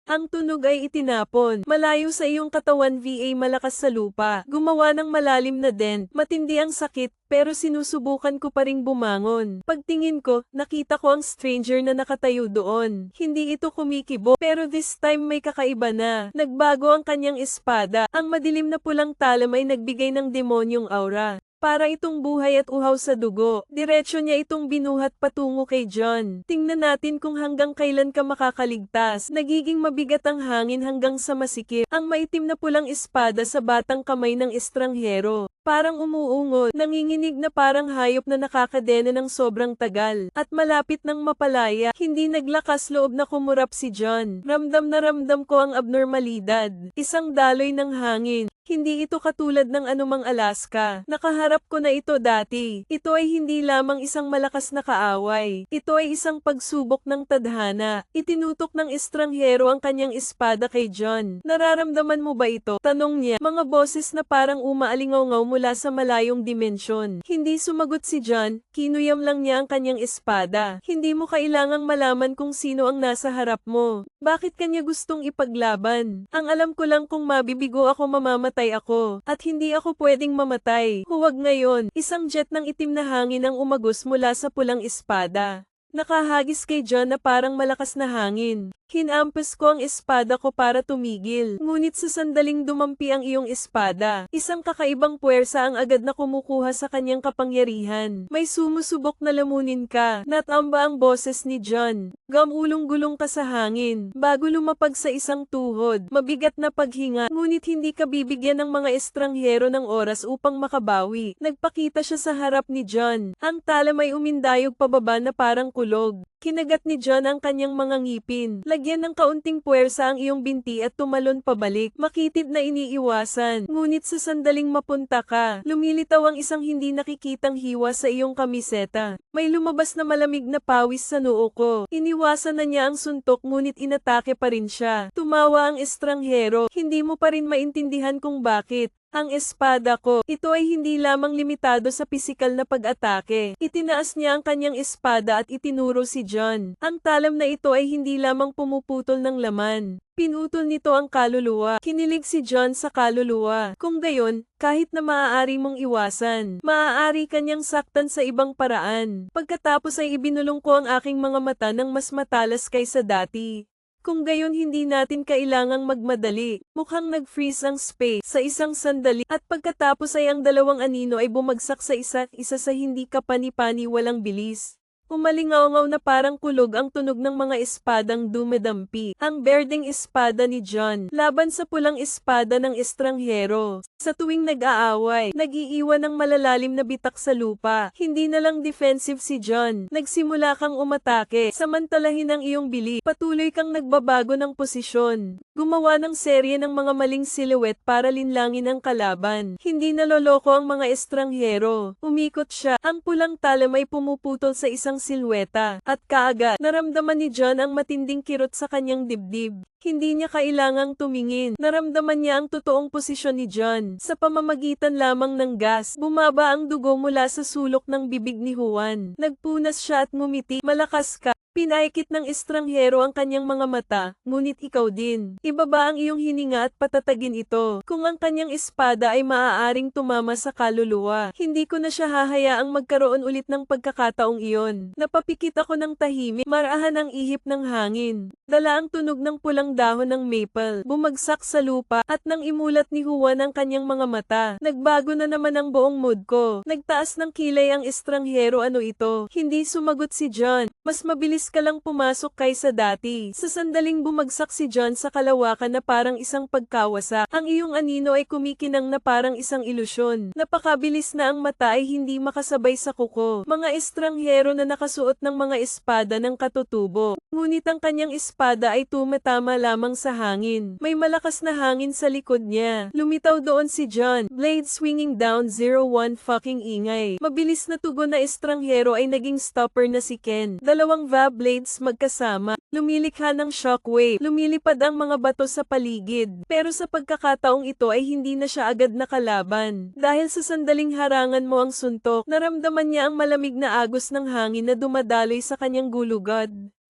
Ang tunog ay itinapon, malayo sa iyong katawan va malakas sa lupa, gumawa ng malalim na dent, matindi ang sakit, pero sinusubukan ko pa ring bumangon. Pagtingin ko, nakita ko ang stranger na nakatayo doon. Hindi ito kumikibo, pero this time may kakaiba na. Nagbago ang kanyang espada, ang madilim na pulang talam ay nagbigay ng demonyong aura. Para itong buhay at uhaw sa dugo, diretsyo niya itong binuhat patungo kay John. Tingnan natin kung hanggang kailan ka makakaligtas. Nagiging mabigat ang hangin hanggang sa masikip. Ang maitim na pulang espada sa batang kamay ng estranghero. Parang umuungol, nanginginig na parang hayop na nakakadena ng sobrang tagal. At malapit ng mapalaya, hindi naglakas loob na kumurap si John. Ramdam na ramdam ko ang abnormalidad. Isang daloy ng hangin. Hindi ito katulad ng anumang Alaska. Nakaharap ko na ito dati. Ito ay hindi lamang isang malakas na kaaway. Ito ay isang pagsubok ng tadhana. Itinutok ng estranghero ang kanyang espada kay John. Nararamdaman mo ba ito? Tanong niya. Mga boses na parang umaalingaw mula sa malayong dimensyon. Hindi sumagot si John. Kinuyam lang niya ang kanyang espada. Hindi mo kailangang malaman kung sino ang nasa harap mo. Bakit kanya gustong ipaglaban? Ang alam ko lang kung mabibigo ako mamamatay ako, at hindi ako pwedeng mamatay. Huwag ngayon. Isang jet ng itim na hangin ang umagos mula sa pulang espada. Nakahagis kay John na parang malakas na hangin. Hinampas ko ang espada ko para tumigil. Ngunit sa sandaling dumampi ang iyong espada, isang kakaibang puwersa ang agad na kumukuha sa kanyang kapangyarihan. May sumusubok na lamunin ka. Natamba ang boses ni John. Gamulong-gulong ka sa hangin. Bago lumapag sa isang tuhod, mabigat na paghinga. Ngunit hindi ka bibigyan ng mga estranghero ng oras upang makabawi. Nagpakita siya sa harap ni John. Ang talam ay umindayog pababa na parang kulog. Kinagat ni John ang kanyang mga ngipin. Lagyan ng kaunting puwersa ang iyong binti at tumalon pabalik. Makitid na iniiwasan. Ngunit sa sandaling mapunta ka, lumilitaw ang isang hindi nakikitang hiwa sa iyong kamiseta. May lumabas na malamig na pawis sa noo ko. Iniwasan na niya ang suntok ngunit inatake pa rin siya. Tumawa ang estranghero. Hindi mo pa rin maintindihan kung bakit. Ang espada ko, ito ay hindi lamang limitado sa pisikal na pag-atake. Itinaas niya ang kanyang espada at itinuro si John. Ang talam na ito ay hindi lamang pumuputol ng laman. Pinutol nito ang kaluluwa. Kinilig si John sa kaluluwa. Kung gayon, kahit na maaari mong iwasan, maaari kanyang saktan sa ibang paraan. Pagkatapos ay ibinulong ko ang aking mga mata ng mas matalas kaysa dati. Kung gayon hindi natin kailangang magmadali. Mukhang nag-freeze ang space sa isang sandali at pagkatapos ay ang dalawang anino ay bumagsak sa isa't isa sa hindi kapani-pani walang bilis. Umalingaw-ngaw na parang kulog ang tunog ng mga espadang dumedampi. Ang berdeng espada ni John laban sa pulang espada ng estranghero. Sa tuwing nag-aaway, nag-iiwan ng malalalim na bitak sa lupa. Hindi na lang defensive si John. Nagsimula kang umatake. Samantalahin ang iyong bili. Patuloy kang nagbabago ng posisyon. Gumawa ng serye ng mga maling silhouette para linlangin ang kalaban. Hindi naloloko ang mga estranghero. Umikot siya. Ang pulang talam ay pumuputol sa isang silweta. At kaagad, naramdaman ni John ang matinding kirot sa kanyang dibdib. Hindi niya kailangang tumingin. Naramdaman niya ang totoong posisyon ni John. Sa pamamagitan lamang ng gas, bumaba ang dugo mula sa sulok ng bibig ni Juan. Nagpunas siya at ngumiti. Malakas ka. Pinaikit ng estranghero ang kanyang mga mata, ngunit ikaw din. Ibaba ang iyong hininga at patatagin ito. Kung ang kanyang espada ay maaaring tumama sa kaluluwa, hindi ko na siya hahayaang magkaroon ulit ng pagkakataong iyon. Napapikit ako ng tahimik, marahan ang ihip ng hangin. Dala ang tunog ng pulang dahon ng maple, bumagsak sa lupa, at nang imulat ni Juan ang kanyang mga mata, nagbago na naman ang buong mood ko. Nagtaas ng kilay ang estranghero. Ano ito? Hindi sumagot si John. Mas mabilis ka lang pumasok kaysa dati. Sa sandaling bumagsak si John sa kalawakan na parang isang pagkawasak. Ang iyong anino ay kumikinang na parang isang ilusyon. Napakabilis na ang mata ay hindi makasabay sa kuko. Mga estranghero na nakasuot ng mga espada ng katutubo. Ngunit ang kanyang espada ay tumatama lamang sa hangin. May malakas na hangin sa likod niya. Lumitaw doon si John, blade swinging down 01 fucking ingay. Mabilis na tugon na estranghero ay naging stopper na si Ken. Dalawang blades magkasama, lumilikha ng shockwave, lumilipad ang mga bato sa paligid. Pero sa pagkakataong ito ay hindi na siya agad nakalaban. Dahil sa sandaling harangan mo ang suntok, naramdaman niya ang malamig na agos ng hangin na dumadaloy sa kanyang gulugod.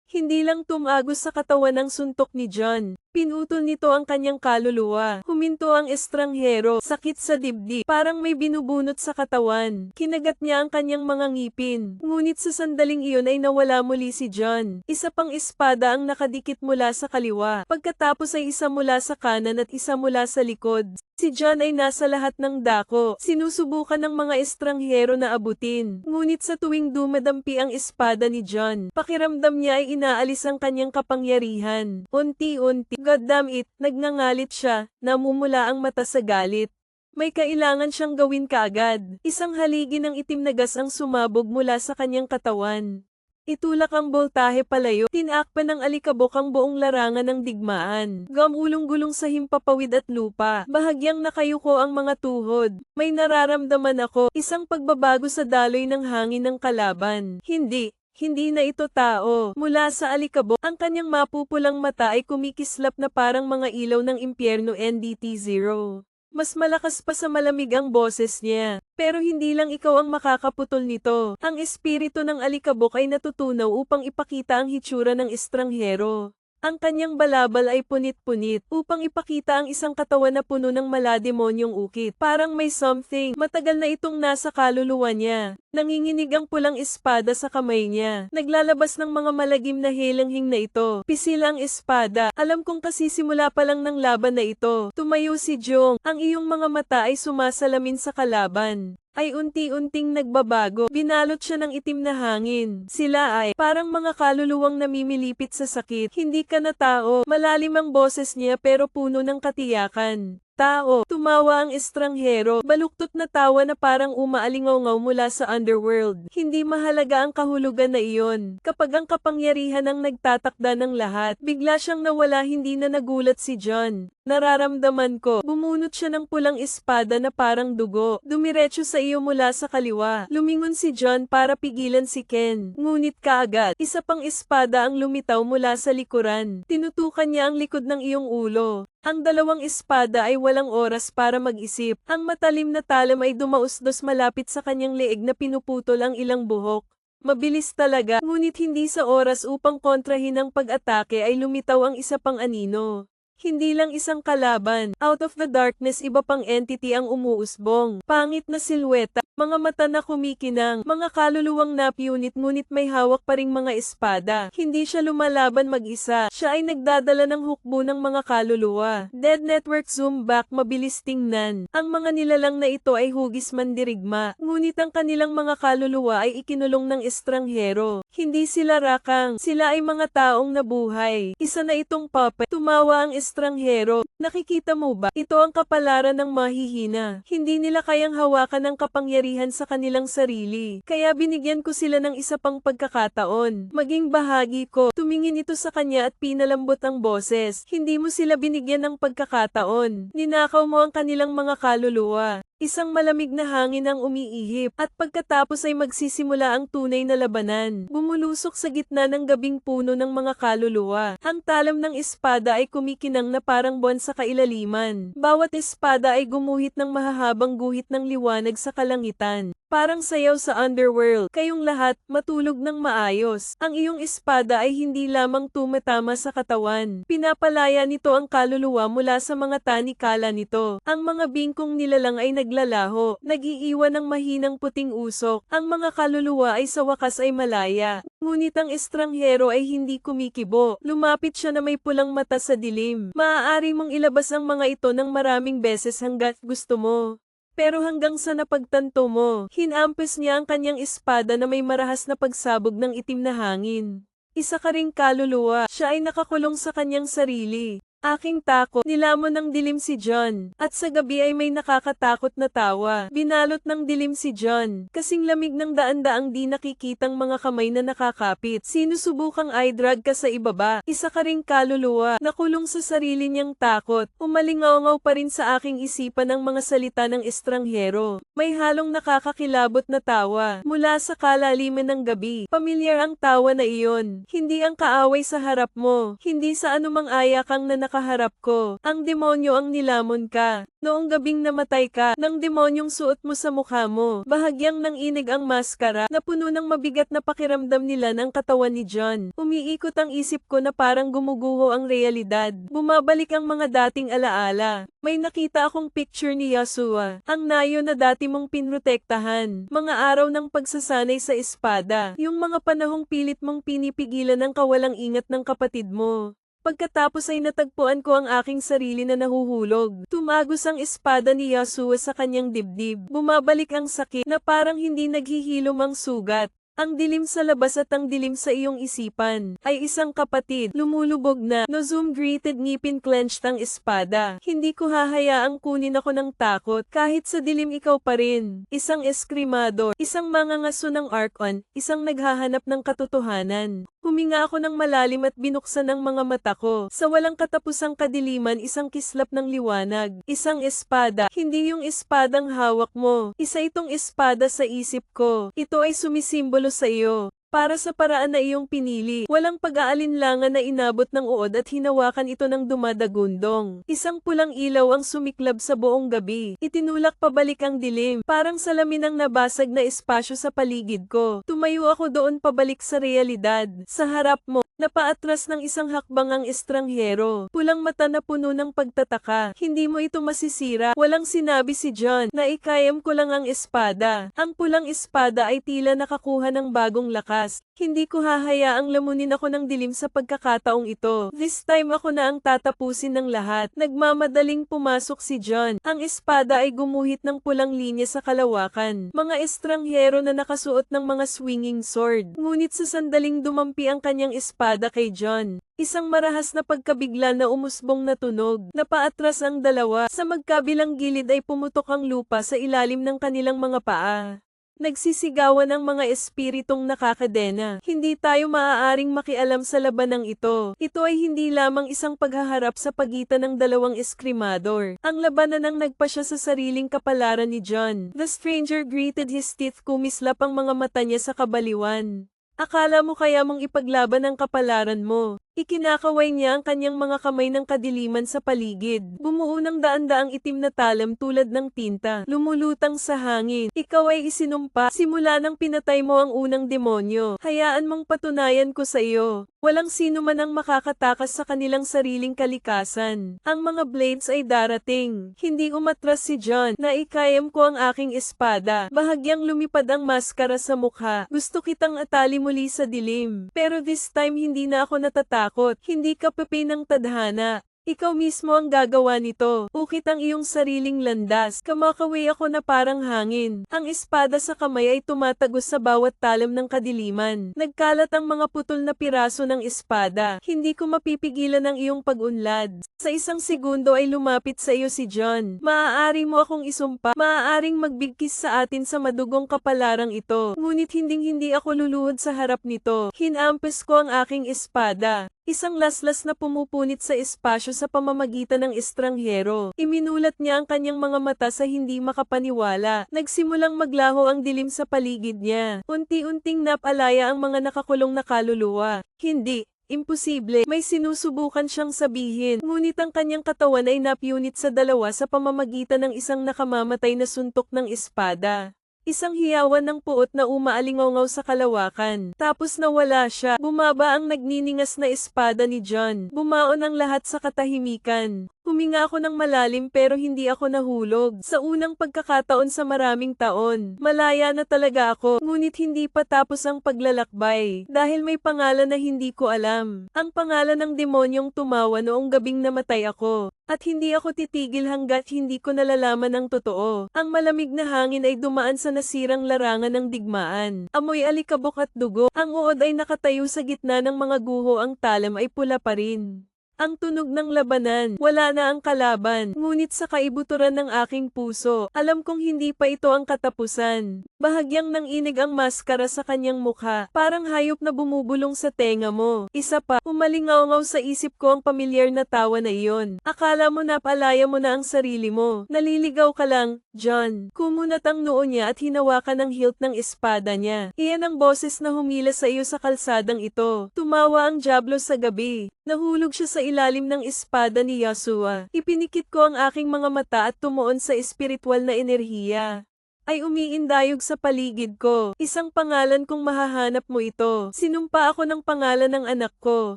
Hindi lang tumagos sa katawan ng suntok ni John. Pinutol nito ang kanyang kaluluwa. Huminto ang estranghero, sakit sa dibdib, parang may binubunot sa katawan. Kinagat niya ang kanyang mga ngipin. Ngunit sa sandaling iyon ay nawala muli si John. Isa pang espada ang nakadikit mula sa kaliwa. Pagkatapos ay isa mula sa kanan at isa mula sa likod. Si John ay nasa lahat ng dako. Sinusubukan ng mga estranghero na abutin. Ngunit sa tuwing dumadampi ang espada ni John, pakiramdam niya ay inaalis ang kanyang kapangyarihan. Unti-unti, goddamn it, nagngangalit siya, namumula ang mata sa galit. May kailangan siyang gawin kaagad. Isang haligi ng itim na gas ang sumabog mula sa kanyang katawan. Itulak ang boltahe palayo, tinakpan ng alikabok ang buong larangan ng digmaan. Gamulong-gulong sa himpapawid at lupa, bahagyang nakayuko ang mga tuhod. May nararamdaman ako, isang pagbabago sa daloy ng hangin ng kalaban. Hindi na ito tao. Mula sa alikabok, ang kanyang mapupulang mata ay kumikislap na parang mga ilaw ng impyerno. NDT-0. Mas malakas pa sa malamig ang boses niya. Pero hindi lang ikaw ang makakaputol nito. Ang espiritu ng alikabok ay natutunaw upang ipakita ang hitsura ng estranghero. Ang kanyang balabal ay punit-punit upang ipakita ang isang katawan na puno ng malademonyong ukit. Parang may something. Matagal na itong nasa kaluluwa niya. Nanginginig ang pulang espada sa kamay niya. Naglalabas ng mga malagim na helanghing na ito. Pisil ang espada. Alam kong kasisimula pa lang ng laban na ito. Tumayo si Jong. Ang iyong mga mata ay sumasalamin sa kalaban. Ay unti-unting nagbabago. Binalot siya ng itim na hangin. Sila ay parang mga kaluluwang namimilipit sa sakit. Hindi ka na tao. Malalim ang boses niya pero puno ng katiyakan. Tao, tumawa ang estranghero, baluktot na tawa na parang umaalingaw mula sa underworld. Hindi mahalaga ang kahulugan na iyon. Kapag ang kapangyarihan ang nagtatakda ng lahat, bigla siyang nawala. Hindi na nagulat si John. Nararamdaman ko, bumunot siya ng pulang espada na parang dugo. Dumiretso sa iyo mula sa kaliwa. Lumingon si John para pigilan si Ken. Ngunit kaagad, isa pang espada ang lumitaw mula sa likuran. Tinutukan niya ang likod ng iyong ulo. Ang dalawang espada ay walang oras para mag-isip. Ang matalim na talam ay dumausdos malapit sa kanyang leeg na pinuputol ang ilang buhok. Mabilis talaga, ngunit hindi sa oras upang kontrahin ang pag-atake ay lumitaw ang isa pang anino. Hindi lang isang kalaban. Out of the darkness, iba pang entity ang umuusbong. Pangit na silweta, mga mata na kumikinang, mga kaluluwang napiunit ngunit may hawak pa ring mga espada. Hindi siya lumalaban mag-isa. Siya ay nagdadala ng hukbo ng mga kaluluwa. Dead Network zoom back, mabilis tingnan. Ang mga nilalang na ito ay hugis mandirigma. Ngunit ang kanilang mga kaluluwa ay ikinulong ng estranghero. Hindi sila rakang. Sila ay mga taong nabuhay. Isa na itong puppet. Tumawa ang estranghero. Nakikita mo ba? Ito ang kapalaran ng mahihina. Hindi nila kayang hawakan ang kapangyarihan sa kanilang sarili. Kaya binigyan ko sila ng isa pang pagkakataon. Maging bahagi ko. Tumingin ito sa kanya at pinalambot ang boses. Hindi mo sila binigyan ng pagkakataon. Ninakaw mo ang kanilang mga kaluluwa. Isang malamig na hangin ang umiihip, at pagkatapos ay magsisimula ang tunay na labanan. Bumulusok sa gitna ng gabing puno ng mga kaluluwa. Ang talam ng espada ay kumikinang na parang buwan sa kailaliman. Bawat espada ay gumuhit ng mahahabang guhit ng liwanag sa kalangitan. Parang sayaw sa underworld. Kayong lahat, matulog ng maayos. Ang iyong espada ay hindi lamang tumatama sa katawan. Pinapalaya nito ang kaluluwa mula sa mga tanikala nito. Ang mga bingkong nilalang ay naglalaho, nag-iiwan ng mahinang puting usok. Ang mga kaluluwa ay sa wakas ay malaya. Ngunit ang estranghero ay hindi kumikibo. Lumapit siya na may pulang mata sa dilim. Maaari mong ilabas ang mga ito ng maraming beses hanggat gusto mo. Pero hanggang sa napagtanto mo, hinampas niya ang kanyang espada na may marahas na pagsabog ng itim na hangin. Isa ka ring kaluluwa, siya ay nakakulong sa kanyang sarili. Aking takot, nilamon ng dilim si John, at sa gabi ay may nakakatakot na tawa. Binalot ng dilim si John, kasing lamig ng daan-daang di nakikitang mga kamay na nakakapit. Sinusubukang i-drag ka sa ibaba, isa ka ring kaluluwa, nakulong sa sarili niyang takot. Umalingaw-ngaw pa rin sa aking isipan ang mga salita ng estranghero. May halong nakakakilabot na tawa, mula sa kalaliman ng gabi. Pamilyar ang tawa na iyon, hindi ang kaaway sa harap mo, hindi sa anumang ayakang na nakaharap ko. Ang demonyo ang nilamon ka. Noong gabing namatay ka, ng demonyong suot mo sa mukha mo. Bahagyang nanginig ang maskara, na puno ng mabigat na pakiramdam nila ng katawan ni John. Umiikot ang isip ko na parang gumuguho ang realidad. Bumabalik ang mga dating alaala. May nakita akong picture ni Yasua, ang nayo na dati mong pinrotektahan. Mga araw ng pagsasanay sa espada. Yung mga panahong pilit mong pinipigilan ang kawalang ingat ng kapatid mo. Pagkatapos ay natagpuan ko ang aking sarili na nahuhulog. Tumagos ang espada ni Yasua sa kanyang dibdib. Bumabalik ang sakit na parang hindi naghihilom ang sugat. Ang dilim sa labas at ang dilim sa iyong isipan ay isang kapatid, lumulubog na. No-zoom greeted ngipin clenched ang espada. Hindi ko hahayaang kunin ako ng takot, kahit sa dilim ikaw pa rin. Isang eskrimador, isang mangangaso ng Archon, isang naghahanap ng katotohanan. Huminga ako ng malalim at binuksan ang mga mata ko. Sa walang katapusang kadiliman, isang kislap ng liwanag. Isang espada, hindi yung espadang hawak mo. Isa itong espada sa isip ko. Ito ay sumisimbolo sa iyo. Para sa paraan na iyong pinili, walang pag-aalinlangan na inabot ng uod at hinawakan ito ng dumadagundong. Isang pulang ilaw ang sumiklab sa buong gabi. Itinulak pabalik ang dilim, parang salamin ang nabasag na espasyo sa paligid ko. Tumayo ako doon pabalik sa realidad. Sa harap mo, napaatras ng isang hakbang ang estranghero. Pulang mata na puno ng pagtataka. Hindi mo ito masisira. Walang sinabi si John na ikayam ko lang ang espada. Ang pulang espada ay tila nakakuha ng bagong lakas. Hindi ko hahayaang lamunin ako ng dilim sa pagkakataong ito. This time ako na ang tatapusin ng lahat. Nagmamadaling pumasok si John. Ang espada ay gumuhit ng pulang linya sa kalawakan. Mga estranghero na nakasuot ng mga swinging sword. Ngunit sa sandaling dumampi ang kanyang espada kay John. Isang marahas na pagkabigla na umusbong na tunog. Napaatras ang dalawa. Sa magkabilang gilid ay pumutok ang lupa sa ilalim ng kanilang mga paa. Nagsisigawan ang mga espiritong nakakadena. Hindi tayo maaaring makialam sa labanang ito. Ito ay hindi lamang isang paghaharap sa pagitan ng dalawang eskrimador. Ang labanan ang nagpasya sa sariling kapalaran ni John. The stranger gritted his teeth, kumislap ang mga mata niya sa kabaliwan. Akala mo kaya mong ipaglaban ang kapalaran mo? Ikinakaway niya ang kanyang mga kamay ng kadiliman sa paligid. Bumuo ng daan-daang itim na talam tulad ng tinta, lumulutang sa hangin. Ikaw ay isinumpa, simula nang pinatay mo ang unang demonyo. Hayaan mong patunayan ko sa iyo. Walang sino man ang makakatakas sa kanilang sariling kalikasan. Ang mga blades ay darating. Hindi umatras si John, na ikayam ko ang aking espada. Bahagyang lumipad ang maskara sa mukha. Gusto kitang atali muli sa dilim. Pero this time hindi na ako natatakot. Hindi ka pepe ng tadhana. Ikaw mismo ang gagawa nito. Ukit ang iyong sariling landas. Kamakaway ako na parang hangin. Ang espada sa kamay ay tumatagos sa bawat talam ng kadiliman. Nagkalat ang mga putol na piraso ng espada. Hindi ko mapipigilan ang iyong pag-unlad. Sa isang segundo ay lumapit sa iyo si John. Maaari mo akong isumpa. Maaaring magbigkis sa atin sa madugong kapalarang ito. Ngunit hinding-hindi ako luluhod sa harap nito. Hinampas ko ang aking espada. Isang laslas na pumupunit sa espasyo sa pamamagitan ng estranghero. Iminulat niya ang kanyang mga mata sa hindi makapaniwala. Nagsimulang maglaho ang dilim sa paligid niya. Unti-unting napalaya ang mga nakakulong na kaluluwa. Hindi. Imposible, may sinusubukan siyang sabihin, ngunit ang kanyang katawan ay napunit sa dalawa sa pamamagitan ng isang nakamamatay na suntok ng espada. Isang hiyawan ng puot na umaalingaw sa kalawakan. Tapos nawala siya. Bumaba ang nagniningas na espada ni John. Bumaon ang lahat sa katahimikan. Huminga ako ng malalim pero hindi ako nahulog. Sa unang pagkakataon sa maraming taon, malaya na talaga ako, ngunit hindi pa tapos ang paglalakbay. Dahil may pangalan na hindi ko alam. Ang pangalan ng demonyong tumawa noong gabing namatay ako. At hindi ako titigil hanggat hindi ko nalalaman ang totoo. Ang malamig na hangin ay dumaan sa nasirang larangan ng digmaan. Amoy alikabok at dugo. Ang uod ay nakatayo sa gitna ng mga guho, ang talam ay pula pa rin. Ang tunog ng labanan, wala na ang kalaban, ngunit sa kaibuturan ng aking puso, alam kong hindi pa ito ang katapusan. Bahagyang nanginig ang maskara sa kanyang mukha, parang hayop na bumubulong sa tenga mo. Isa pa, umalingaw sa isip ko ang pamilyar na tawa na iyon. Akala mo napalaya mo na ang sarili mo. Naliligaw ka lang, John. Kumunat ang noo niya at hinawakan ang hilt ng espada niya. Iyan ang boses na humila sa iyo sa kalsadang ito. Tumawa ang dyablo sa gabi. Nahulog siya sa ilalim ng espada ni Yahshua. Ipinikit ko ang aking mga mata at tumuon sa espiritual na enerhiya. Ay umiindayog sa paligid ko. Isang pangalan kung mahahanap mo ito. Sinumpa ako ng pangalan ng anak ko.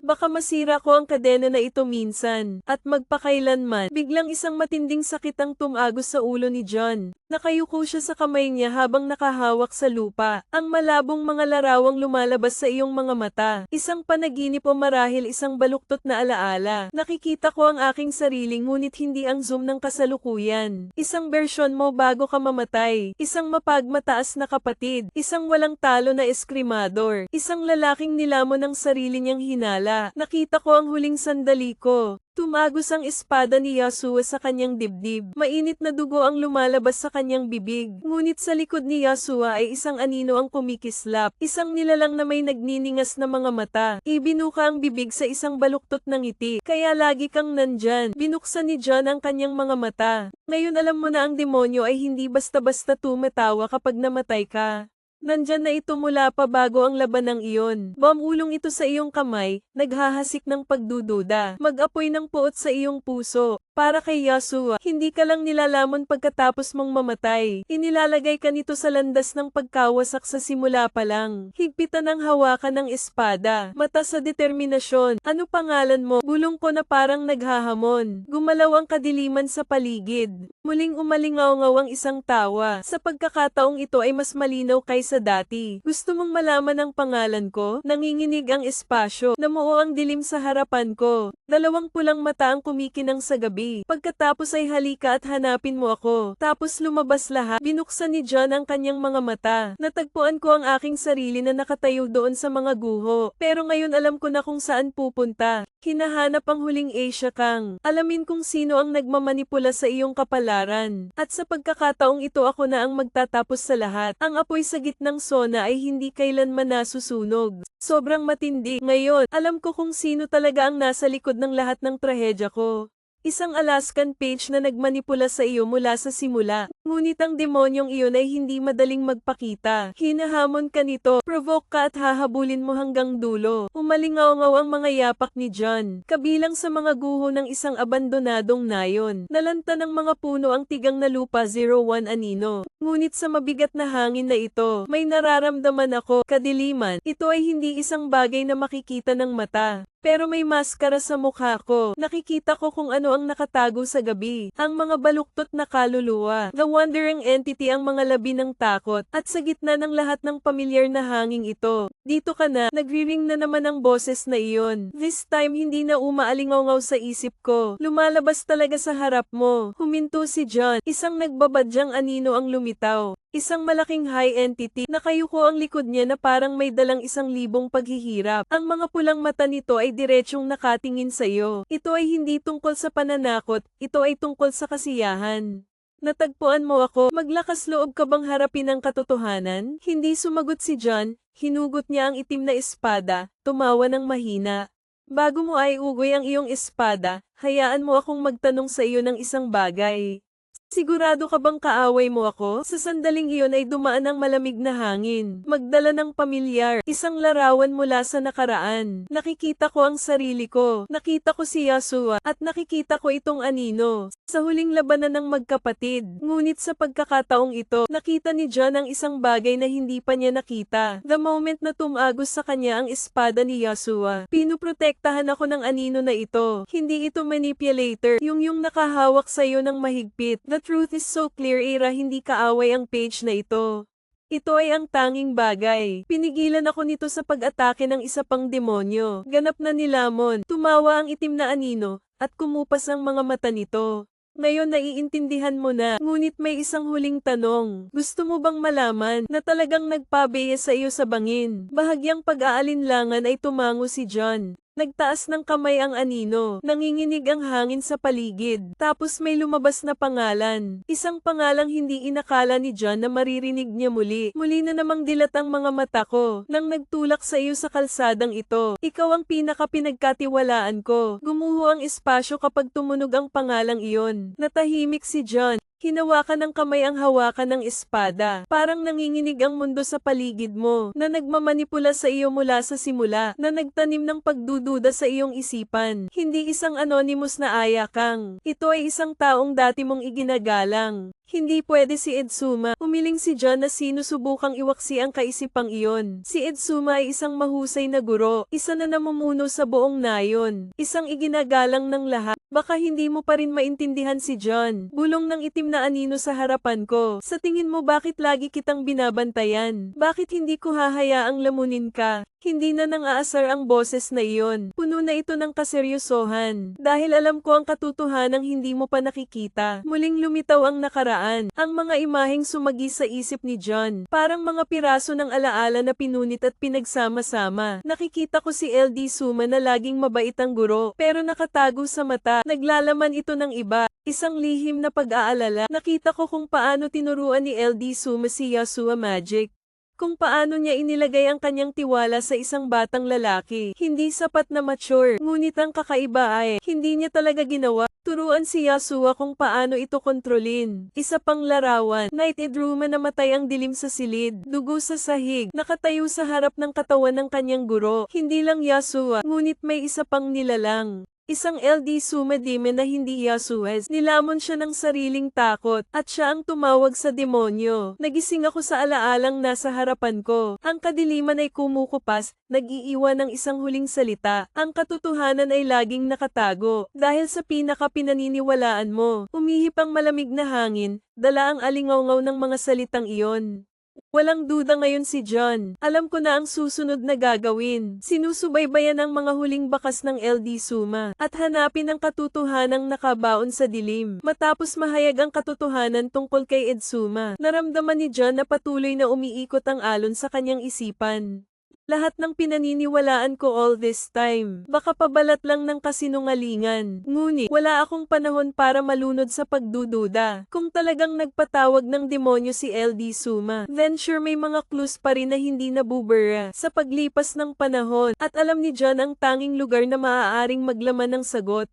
Baka masira ko ang kadena na ito minsan. At magpakailanman, biglang isang matinding sakit ang tumagos sa ulo ni John. Nakayuko siya sa kamay niya habang nakahawak sa lupa. Ang malabong mga larawang lumalabas sa iyong mga mata. Isang panaginip o marahil isang baluktot na alaala. Nakikita ko ang aking sarili ngunit hindi ang zoom ng kasalukuyan. Isang bersyon mo bago ka mamatay. Isang mapagmataas na kapatid, isang walang talo na eskrimador, isang lalaking nilamon ng sarili niyang hinala. Nakita ko ang huling sandali ko. Tumagos ang espada ni Yahshua sa kanyang dibdib. Mainit na dugo ang lumalabas sa kanyang bibig. Ngunit sa likod ni Yahshua ay isang anino ang kumikislap. Isang nilalang na may nagniningas na mga mata. Ibinuka ang bibig sa isang baluktot ng ngiti. Kaya lagi kang nandyan. Binuksan ni John ang kanyang mga mata. Ngayon alam mo na ang demonyo ay hindi basta-basta tumatawa kapag namatay ka. Nandyan na ito mula pa bago ang labanang iyon. Bumulong ito sa iyong kamay, naghahasik ng pagdududa. Mag-apoy ng puot sa iyong puso. Para kay Yahshua, hindi ka lang nilalamon pagkatapos mong mamatay. Inilalagay ka nito sa landas ng pagkawasak sa simula pa lang. Higpitan ang hawakan ng espada. Mata sa determinasyon. Ano pangalan mo? Bulong ko na parang naghahamon. Gumalaw ang kadiliman sa paligid. Muling umalingaw ang isang tawa. Sa pagkakataong ito ay mas malinaw kaysa dati. Gusto mong malaman ang pangalan ko? Nanginginig ang espasyo. Namuo ang dilim sa harapan ko. Dalawang pulang mata ang kumikinang sa gabi. Pagkatapos ay halika at hanapin mo ako. Tapos lumabas lahat. Binuksan ni John ang kanyang mga mata. Natagpuan ko ang aking sarili na nakatayo doon sa mga guho. Pero ngayon alam ko na kung saan pupunta. Hinahanap ang huling Asia Kang. Alamin kung sino ang nagmamanipula sa iyong kapalaran. At sa pagkakataong ito ako na ang magtatapos sa lahat. Ang apoy sa gitnang sona ay hindi kailanman nasusunog. Sobrang matindi. Ngayon, alam ko kung sino talaga ang nasa likod ng lahat ng trahedya ko. Isang Alaskan page na nagmanipula sa iyo mula sa simula. Ngunit ang demonyong iyon ay hindi madaling magpakita. Hinahamon ka nito, provoke ka at hahabulin mo hanggang dulo. Umalingaw ang mga yapak ni John. Kabilang sa mga guho ng isang abandonadong nayon. Nalanta ng mga puno ang tigang na lupa 01 anino. Ngunit sa mabigat na hangin na ito, may nararamdaman ako, kadiliman. Ito ay hindi isang bagay na makikita ng mata. Pero may maskara sa mukha ko. Nakikita ko kung ano ang nakatago sa gabi. Ang mga baluktot na kaluluwa. The wandering entity ang mga labi ng takot. At sa gitna ng lahat ng pamilyar na hanging ito. Dito ka na, nagriring na naman ang boses na iyon. This time hindi na umaalingaw sa isip ko. Lumalabas talaga sa harap mo. Huminto si John. Isang nagbabadyang anino ang lumitaw. Isang malaking high entity, nakayuko ang likod niya na parang may dalang 1,000 paghihirap. Ang mga pulang mata nito ay diretsyong nakatingin sa iyo. Ito ay hindi tungkol sa pananakot, ito ay tungkol sa kasiyahan. Natagpuan mo ako, maglakas loob ka bang harapin ang katotohanan? Hindi sumagot si John, hinugot niya ang itim na espada, tumawa ng mahina. Bago mo ay ugoy ang iyong espada, hayaan mo akong magtanong sa iyo ng isang bagay. Sigurado ka bang kaaway mo ako? Sa sandaling iyon ay dumaan ang malamig na hangin, magdala ng pamilyar, isang larawan mula sa nakaraan. Nakikita ko ang sarili ko, nakita ko si Yasua, at nakikita ko itong anino. Sa huling labanan ng magkapatid, ngunit sa pagkakataong ito, nakita ni John ang isang bagay na hindi pa niya nakita. The moment na tumagos sa kanya ang espada ni Yasua, pinuprotektahan ako ng anino na ito. Hindi ito manipulator, yung nakahawak sa iyo ng mahigpit. The truth is so clear, Ira, hindi kaaway ang page na ito. Ito ay ang tanging bagay. Pinigilan ako nito sa pag-atake ng isa pang demonyo. Ganap na nilamon, tumawa ang itim na anino, at kumupas ang mga mata nito. Ngayon naiintindihan mo na, ngunit may isang huling tanong. Gusto mo bang malaman na talagang nagpabeya sa iyo sa bangin? Bahagyang pag-aalinlangan ay tumango si John. Nagtaas ng kamay ang anino, nanginginig ang hangin sa paligid, tapos may lumabas na pangalan. Isang pangalang hindi inakala ni John na maririnig niya muli. Muli na namang dilat ang mga mata ko, nang nagtulak sa iyo sa kalsadang ito. Ikaw ang pinaka-pinagkatiwalaan ko. Gumuho ang espasyo kapag tumunog ang pangalang iyon. Natahimik si John. Hinawakan ng kamay ang hawakan ng espada. Parang nanginginig ang mundo sa paligid mo, na nagmamanipula sa iyo mula sa simula, na nagtanim ng pagdududa sa iyong isipan. Hindi isang anonymous na ayakang. Ito ay isang taong dati mong iginagalang. Hindi pwede si Edsuma. Umiling si John na sinusubukang iwaksi ang kaisipang iyon. Si Edsuma ay isang mahusay na guro, isa na namumuno sa buong nayon, isang iginagalang ng lahat. Baka hindi mo pa rin maintindihan si John. Bulong ng itim na anino sa harapan ko. Sa tingin mo bakit lagi kitang binabantayan? Bakit hindi ko hahayaang lamunin ka? Hindi na nang aasar ang boses na iyon. Puno na ito ng kaseryosohan. Dahil alam ko ang katotohanang hindi mo pa nakikita. Muling lumitaw ang nakaraan. Ang mga imaheng sumagi sa isip ni John. Parang mga piraso ng alaala na pinunit at pinagsama-sama. Nakikita ko si LD Suma na laging mabait ang guro, pero nakatago sa mata. Naglalaman ito ng iba. Isang lihim na pag-aalala. Nakita ko kung paano tinuruan ni LD Suma si Yasua Magic. Kung paano niya inilagay ang kanyang tiwala sa isang batang lalaki. Hindi sapat na mature, ngunit ang kakaiba ay, hindi niya talaga ginawa. Turuan si Yasua kung paano ito kontrolin. Isa pang larawan, Night Edruma namatay ang dilim sa silid, dugo sa sahig, nakatayo sa harap ng katawan ng kanyang guro. Hindi lang Yasua, ngunit may isa pang nilalang. Isang LD Suma demon na hindi Yasues. Nilamon siya ng sariling takot, at siya ang tumawag sa demonyo. Nagising ako sa alaalang nasa harapan ko. Ang kadiliman ay kumukupas, nag-iiwan ng isang huling salita. Ang katotohanan ay laging nakatago. Dahil sa pinaka-pinaniniwalaan mo, umihip ang malamig na hangin, dala ang alingawngaw ng mga salitang iyon. Walang duda ngayon si John. Alam ko na ang susunod na gagawin. Sinusubaybayan ang mga huling bakas ng LD Suma at hanapin ang katotohanang nakabaon sa dilim. Matapos mahayag ang katotohanan tungkol kay Edsuma, naramdaman ni John na patuloy na umiikot ang alon sa kanyang isipan. Lahat ng pinaniniwalaan ko all this time, baka pabalat lang ng kasinungalingan. Ngunit, wala akong panahon para malunod sa pagdududa. Kung talagang nagpatawag ng demonyo si LD Suma, then sure may mga clues pa rin na hindi nabubura sa paglipas ng panahon. At alam ni John ang tanging lugar na maaaring maglaman ng sagot.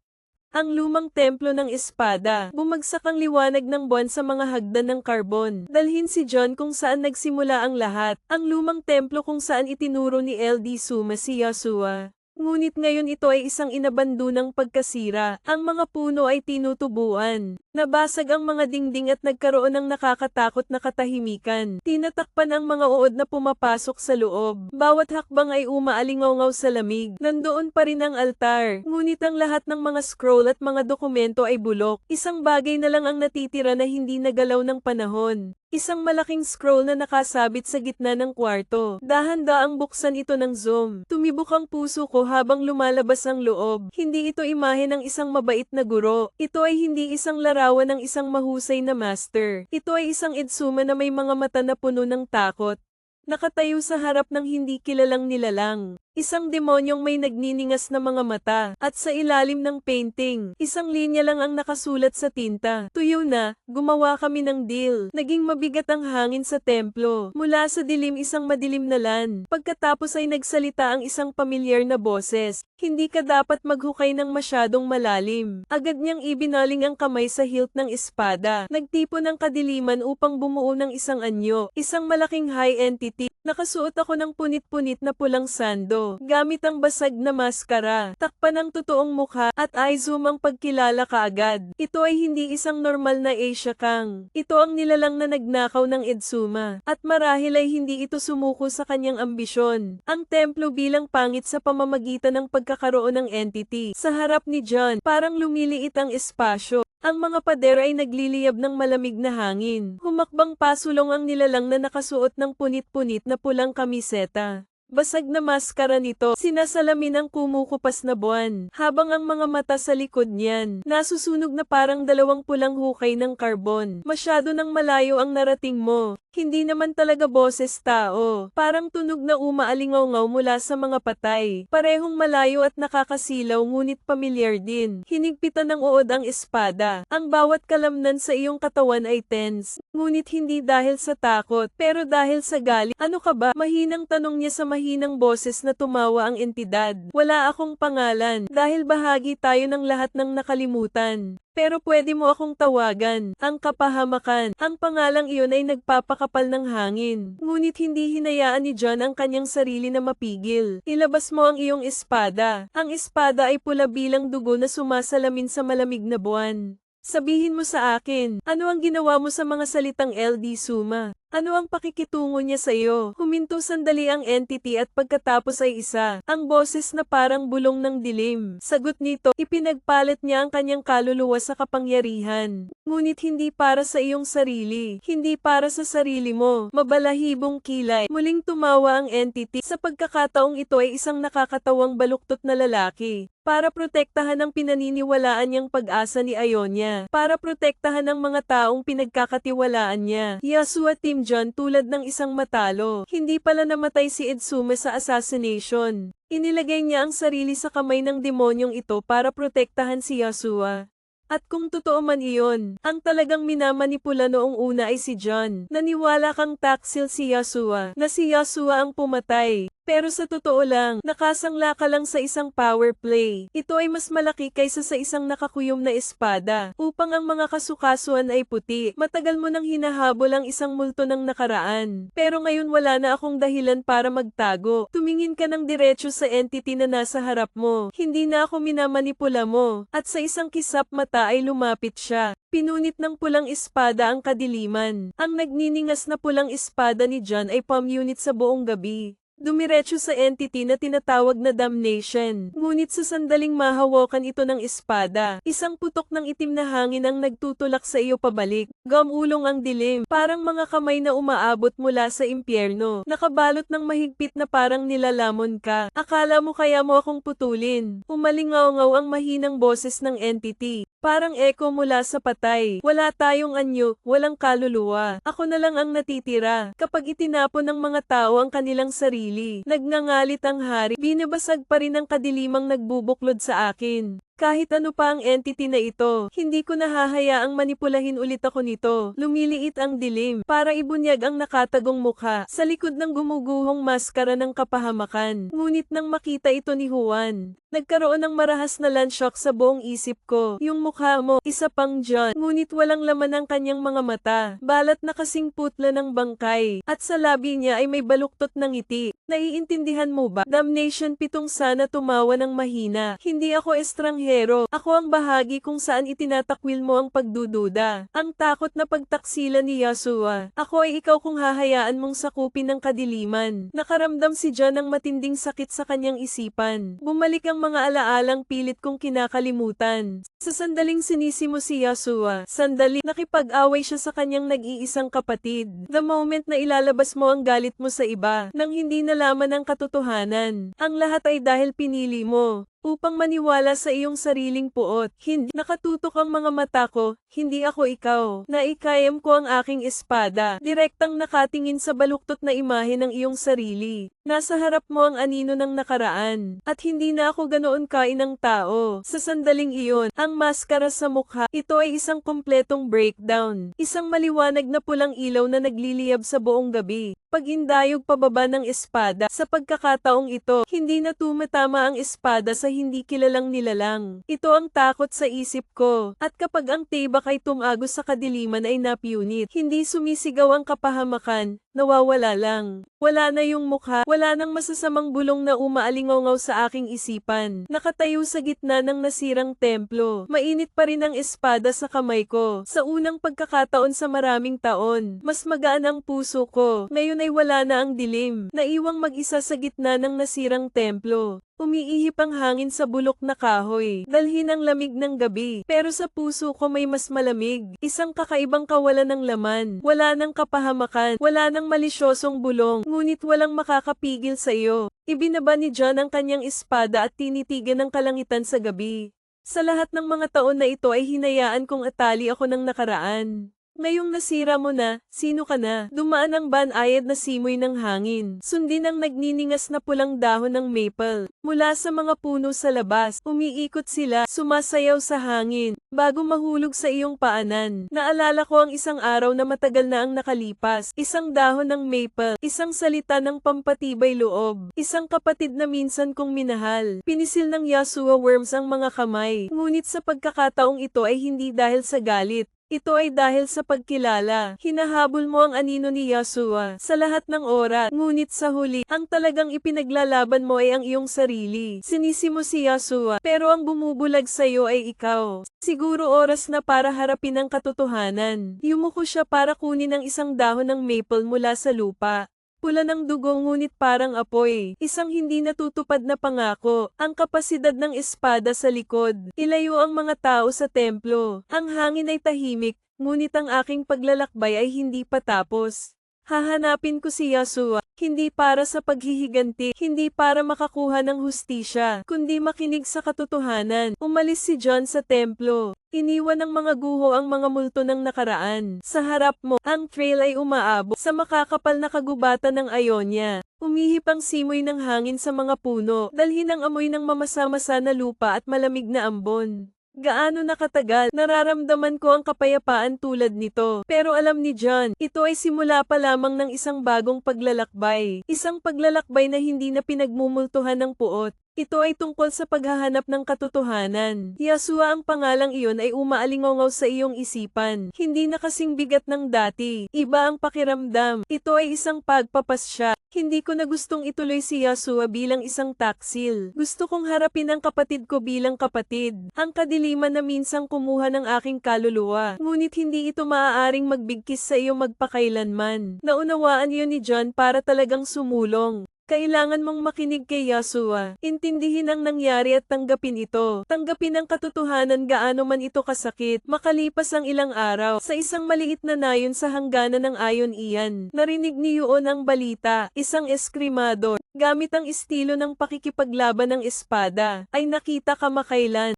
Ang lumang templo ng espada. Bumagsak ang liwanag ng buwan sa mga hagdan ng karbon. Dalhin si John kung saan nagsimula ang lahat. Ang lumang templo kung saan itinuro ni LD Suma si Yasua. Ngunit ngayon ito ay isang inabandonang pagkasira. Ang mga puno ay tinutubuan. Nabasag ang mga dingding at nagkaroon ng nakakatakot na katahimikan. Tinatakpan ang mga uod na pumapasok sa loob. Bawat hakbang ay umaalingawngaw sa lamig. Nandoon pa rin ang altar. Ngunit ang lahat ng mga scroll at mga dokumento ay bulok. Isang bagay na lang ang natitira na hindi nagalaw ng panahon. Isang malaking scroll na nakasabit sa gitna ng kwarto. Dahan-daang buksan ito ng zoom. Tumibok ang puso ko habang lumalabas ang loob. Hindi ito imahe ng isang mabait na guro. Ito ay hindi isang larawan ng isang mahusay na master. Ito ay isang Edsuma na may mga mata na puno ng takot. Nakatayo sa harap ng hindi kilalang nilalang. isang demonyong may nagniningas na mga mata, at sa ilalim ng painting, isang linya lang ang nakasulat sa tinta. Tuyo na, gumawa kami ng deal. Naging mabigat ang hangin sa templo. Mula sa dilim isang madilim na lan. Pagkatapos ay nagsalita ang isang pamilyar na boses. Hindi ka dapat maghukay ng masyadong malalim. Agad niyang ibinaling ang kamay sa hilt ng espada. Nagtipo ng kadiliman upang bumuo ng isang anyo, isang malaking high entity. Nakasuot ako ng punit-punit na pulang sando, gamit ang basag na maskara, takpan ng totoong mukha, at i-zoom ang pagkilala kaagad. Ito ay hindi isang normal na Asia Kang. Ito ang nilalang na nagnakaw ng Edzuma, at marahil ay hindi ito sumuko sa kanyang ambisyon. Ang templo bilang pangit sa pamamagitan ng pagkakaroon ng entity. Sa harap ni John, parang lumiliit ang espasyo. Ang mga pader ay nagliliyab ng malamig na hangin. Humakbang pasulong ang nilalang na nakasuot ng punit-punit na pulang kamiseta. Basag na maskara nito, sinasalamin ang kumukupas na buwan, habang ang mga mata sa likod niyan, nasusunog na parang dalawang pulang hukay ng karbon. Masyado nang malayo ang narating mo. Hindi naman talaga boses tao. Parang tunog na umaalingaw-ngaw mula sa mga patay. Parehong malayo at nakakasilaw ngunit pamilyar din. Hinigpitan ng uod ang espada. Ang bawat kalamnan sa iyong katawan ay tense. Ngunit hindi dahil sa takot, pero dahil sa galit. Ano ka ba? Mahinang tanong niya sa mahinang boses na tumawa ang entidad. Wala akong pangalan. Dahil bahagi tayo ng lahat ng nakalimutan. Pero pwede mo akong tawagan, ang kapahamakan. Ang pangalang iyon ay nagpapakapal ng hangin. Ngunit hindi hinayaan ni John ang kanyang sarili na mapigil. Ilabas mo ang iyong espada. Ang espada ay pula bilang dugo na sumasalamin sa malamig na buwan. Sabihin mo sa akin, ano ang ginawa mo sa mga salitang LD Suma? Ano ang pakikitungo niya sa iyo? Huminto sandali ang entity at pagkatapos ay isa. Ang boses na parang bulong ng dilim. Sagot nito, ipinagpalit niya ang kanyang kaluluwa sa kapangyarihan. Ngunit hindi para sa iyong sarili. Hindi para sa sarili mo. Mabalahibong kilay. Muling tumawa ang entity. Sa pagkakataong ito ay isang nakakatawang baluktot na lalaki. Para protektahan ang pinaniniwalaan niyang pag-asa ni Ionia. Para protektahan ang mga taong pinagkakatiwalaan niya. Yasuo Team John tulad ng isang matalo. Hindi pala namatay si Edzuma sa assassination. Inilagay niya ang sarili sa kamay ng demonyong ito para protektahan si Yasuo. At kung totoo man iyon, ang talagang minamanipula noong una ay si John. Naniwala kang taksil si Yasuo, na si Yasuo ang pumatay. Pero sa totoo lang, nakasangla ka lang sa isang power play. Ito ay mas malaki kaysa sa isang nakakuyom na espada. Upang ang mga kasukasuan ay puti, matagal mo nang hinahabol ang isang multo ng nakaraan. Pero ngayon wala na akong dahilan para magtago. Tumingin ka ng diretso sa entity na nasa harap mo. Hindi na ako minamanipula mo. At sa isang kisap mata ay lumapit siya. Pinunit ng pulang espada ang kadiliman. Ang nagniningas na pulang espada ni John ay pamunit sa buong gabi. Dumiretso sa entity na tinatawag na damnation. Ngunit sa sandaling mahawakan ito ng espada, isang putok ng itim na hangin ang nagtutulak sa iyo pabalik. Gamulong ang dilim, parang mga kamay na umaabot mula sa impyerno. Nakabalot ng mahigpit na parang nilalamon ka. Akala mo kaya mo akong putulin. Umalingaw-ngaw ang mahinang boses ng entity. Parang echo mula sa patay. Wala tayong anyo, walang kaluluwa. Ako na lang ang natitira. Kapag itinapon ng mga tao ang kanilang sarili, nagngangalit ang hari, binabasag pa rin ang kadilimang nagbubuklod sa akin. Kahit ano pa ang entity na ito, hindi ko nahahayaang manipulahin ulit ako nito. Lumiliit ang dilim, para ibunyag ang nakatagong mukha, sa likod ng gumuguhong maskara ng kapahamakan. Ngunit nang makita ito ni Juan, nagkaroon ng marahas na landshock sa buong isip ko. Yung mukha mo, isa pang John, ngunit walang laman ang kanyang mga mata. Balat na kasing putla ng bangkay, at sa labi niya ay may baluktot ng ngiti. Naiintindihan mo ba? Damnation pitong sana tumawa ng mahina. Hindi ako estranghero. Ako ang bahagi kung saan itinatakwil mo ang pagdududa. Ang takot na pagtaksila ni Yasuo. Ako ay ikaw kung hahayaan mong sakupin ng kadiliman. Nakaramdam si John ng matinding sakit sa kanyang isipan. Bumalik ang mga alaalang pilit kong kinakalimutan. Sa sandaling sinisi mo si Yasuo, sandali, nakipag-away siya sa kanyang nag-iisang kapatid. The moment na ilalabas mo ang galit mo sa iba, nang hindi nalaman ang katotohanan, ang lahat ay dahil pinili mo upang maniwala sa iyong sariling puot. Hindi nakatutok ang mga mata ko, hindi ako ikaw. Naikayam ko ang aking espada. Direktang nakatingin sa baluktot na imahe ng iyong sarili. Nasa harap mo ang anino ng nakaraan. At hindi na ako ganoon kain ng tao. Sa sandaling iyon, ang maskara sa mukha, ito ay isang kumpletong breakdown. Isang maliwanag na pulang ilaw na nagliliyab sa buong gabi. Pag-indayog pababa ng espada, sa pagkakataong ito, hindi na tumatama ang espada sa hindi kilalang nilalang. Ito ang takot sa isip ko. At kapag ang tibak ay tumagos sa kadiliman ay napiunit, hindi sumisigaw ang kapahamakan, nawawala lang. Wala na yung mukha, wala nang masasamang bulong na umaalingaw sa aking isipan. Nakatayo sa gitna ng nasirang templo. Mainit pa rin ang espada sa kamay ko. Sa unang pagkakataon sa maraming taon, mas magaan ang puso ko. Ngayon ay wala na ang dilim. Naiwang mag-isa sa gitna ng nasirang templo. Umiihip ang hangin sa bulok na kahoy, dalhin ang lamig ng gabi. Pero sa puso ko may mas malamig, isang kakaibang kawalan ng laman. Wala nang kapahamakan, wala nang malisyosong bulong, ngunit walang makakapigil sa iyo. Ibinaba ni John ang kanyang espada at tinitigan ng kalangitan sa gabi. Sa lahat ng mga taon na ito ay hinayaan kong atali ako ng nakaraan. Ngayong nasira mo na, sino ka na? Dumaan ang banayad na simoy ng hangin. Sundin ang nagniningas na pulang dahon ng maple. Mula sa mga puno sa labas, umiikot sila, sumasayaw sa hangin, bago mahulog sa iyong paanan. Naalala ko ang isang araw na matagal na ang nakalipas. Isang dahon ng maple, isang salita ng pampatibay loob, isang kapatid na minsan kong minahal. Pinisil ng Yasuo worms ang mga kamay. Ngunit sa pagkakataong ito ay hindi dahil sa galit. Ito ay dahil sa pagkilala. Hinahabol mo ang anino ni Yasuo sa lahat ng oras. Ngunit sa huli, ang talagang ipinaglalaban mo ay ang iyong sarili. Sinisi mo si Yasuo, pero ang bumubulag sa iyo ay ikaw. Siguro oras na para harapin ang katotohanan. Yumuko siya para kunin ang isang dahon ng maple mula sa lupa. Pula ng dugo ngunit parang apoy. Isang hindi natutupad na pangako. Ang kapasidad ng espada sa likod. Ilayo ang mga tao sa templo. Ang hangin ay tahimik, ngunit ang aking paglalakbay ay hindi pa tapos. Hahanapin ko si Yasuo, hindi para sa paghihiganti, hindi para makakuha ng hustisya, kundi makinig sa katotohanan. Umalis si John sa templo. Iniwan ng mga guho ang mga multo ng nakaraan. Sa harap mo, ang trail ay umaabot sa makakapal na kagubatan ng Ionia. Umihip ang simoy ng hangin sa mga puno, dalhin ang amoy ng mamasa-masa na lupa at malamig na ambon. Gaano nakatagal, nararamdaman ko ang kapayapaan tulad nito. Pero alam ni John, ito ay simula pa lamang ng isang bagong paglalakbay. Isang paglalakbay na hindi na pinagmumultuhan ng puot. Ito ay tungkol sa paghahanap ng katotohanan. Yasuo ang pangalang iyon ay umaalingaw sa iyong isipan. Hindi na kasing bigat ng dati. Iba ang pakiramdam. Ito ay isang pagpapasya. Hindi ko na gustong ituloy si Yasuo bilang isang taksil. Gusto kong harapin ang kapatid ko bilang kapatid. Ang kadiliman na minsang kumuha ng aking kaluluwa. Ngunit hindi ito maaaring magbigkis sa iyo magpakailanman. Naunawaan iyon ni John para talagang sumulong. Kailangan mong makinig kay Yasuo. Intindihin ang nangyari at tanggapin ito. Tanggapin ang katotohanan gaano man ito kasakit. Makalipas ang ilang araw, sa isang maliit na nayon sa hangganan ng ayon iyan, narinig ni Yuon ang balita. Isang eskrimador, gamit ang estilo ng pakikipaglaban ng espada, ay nakita kamakailan.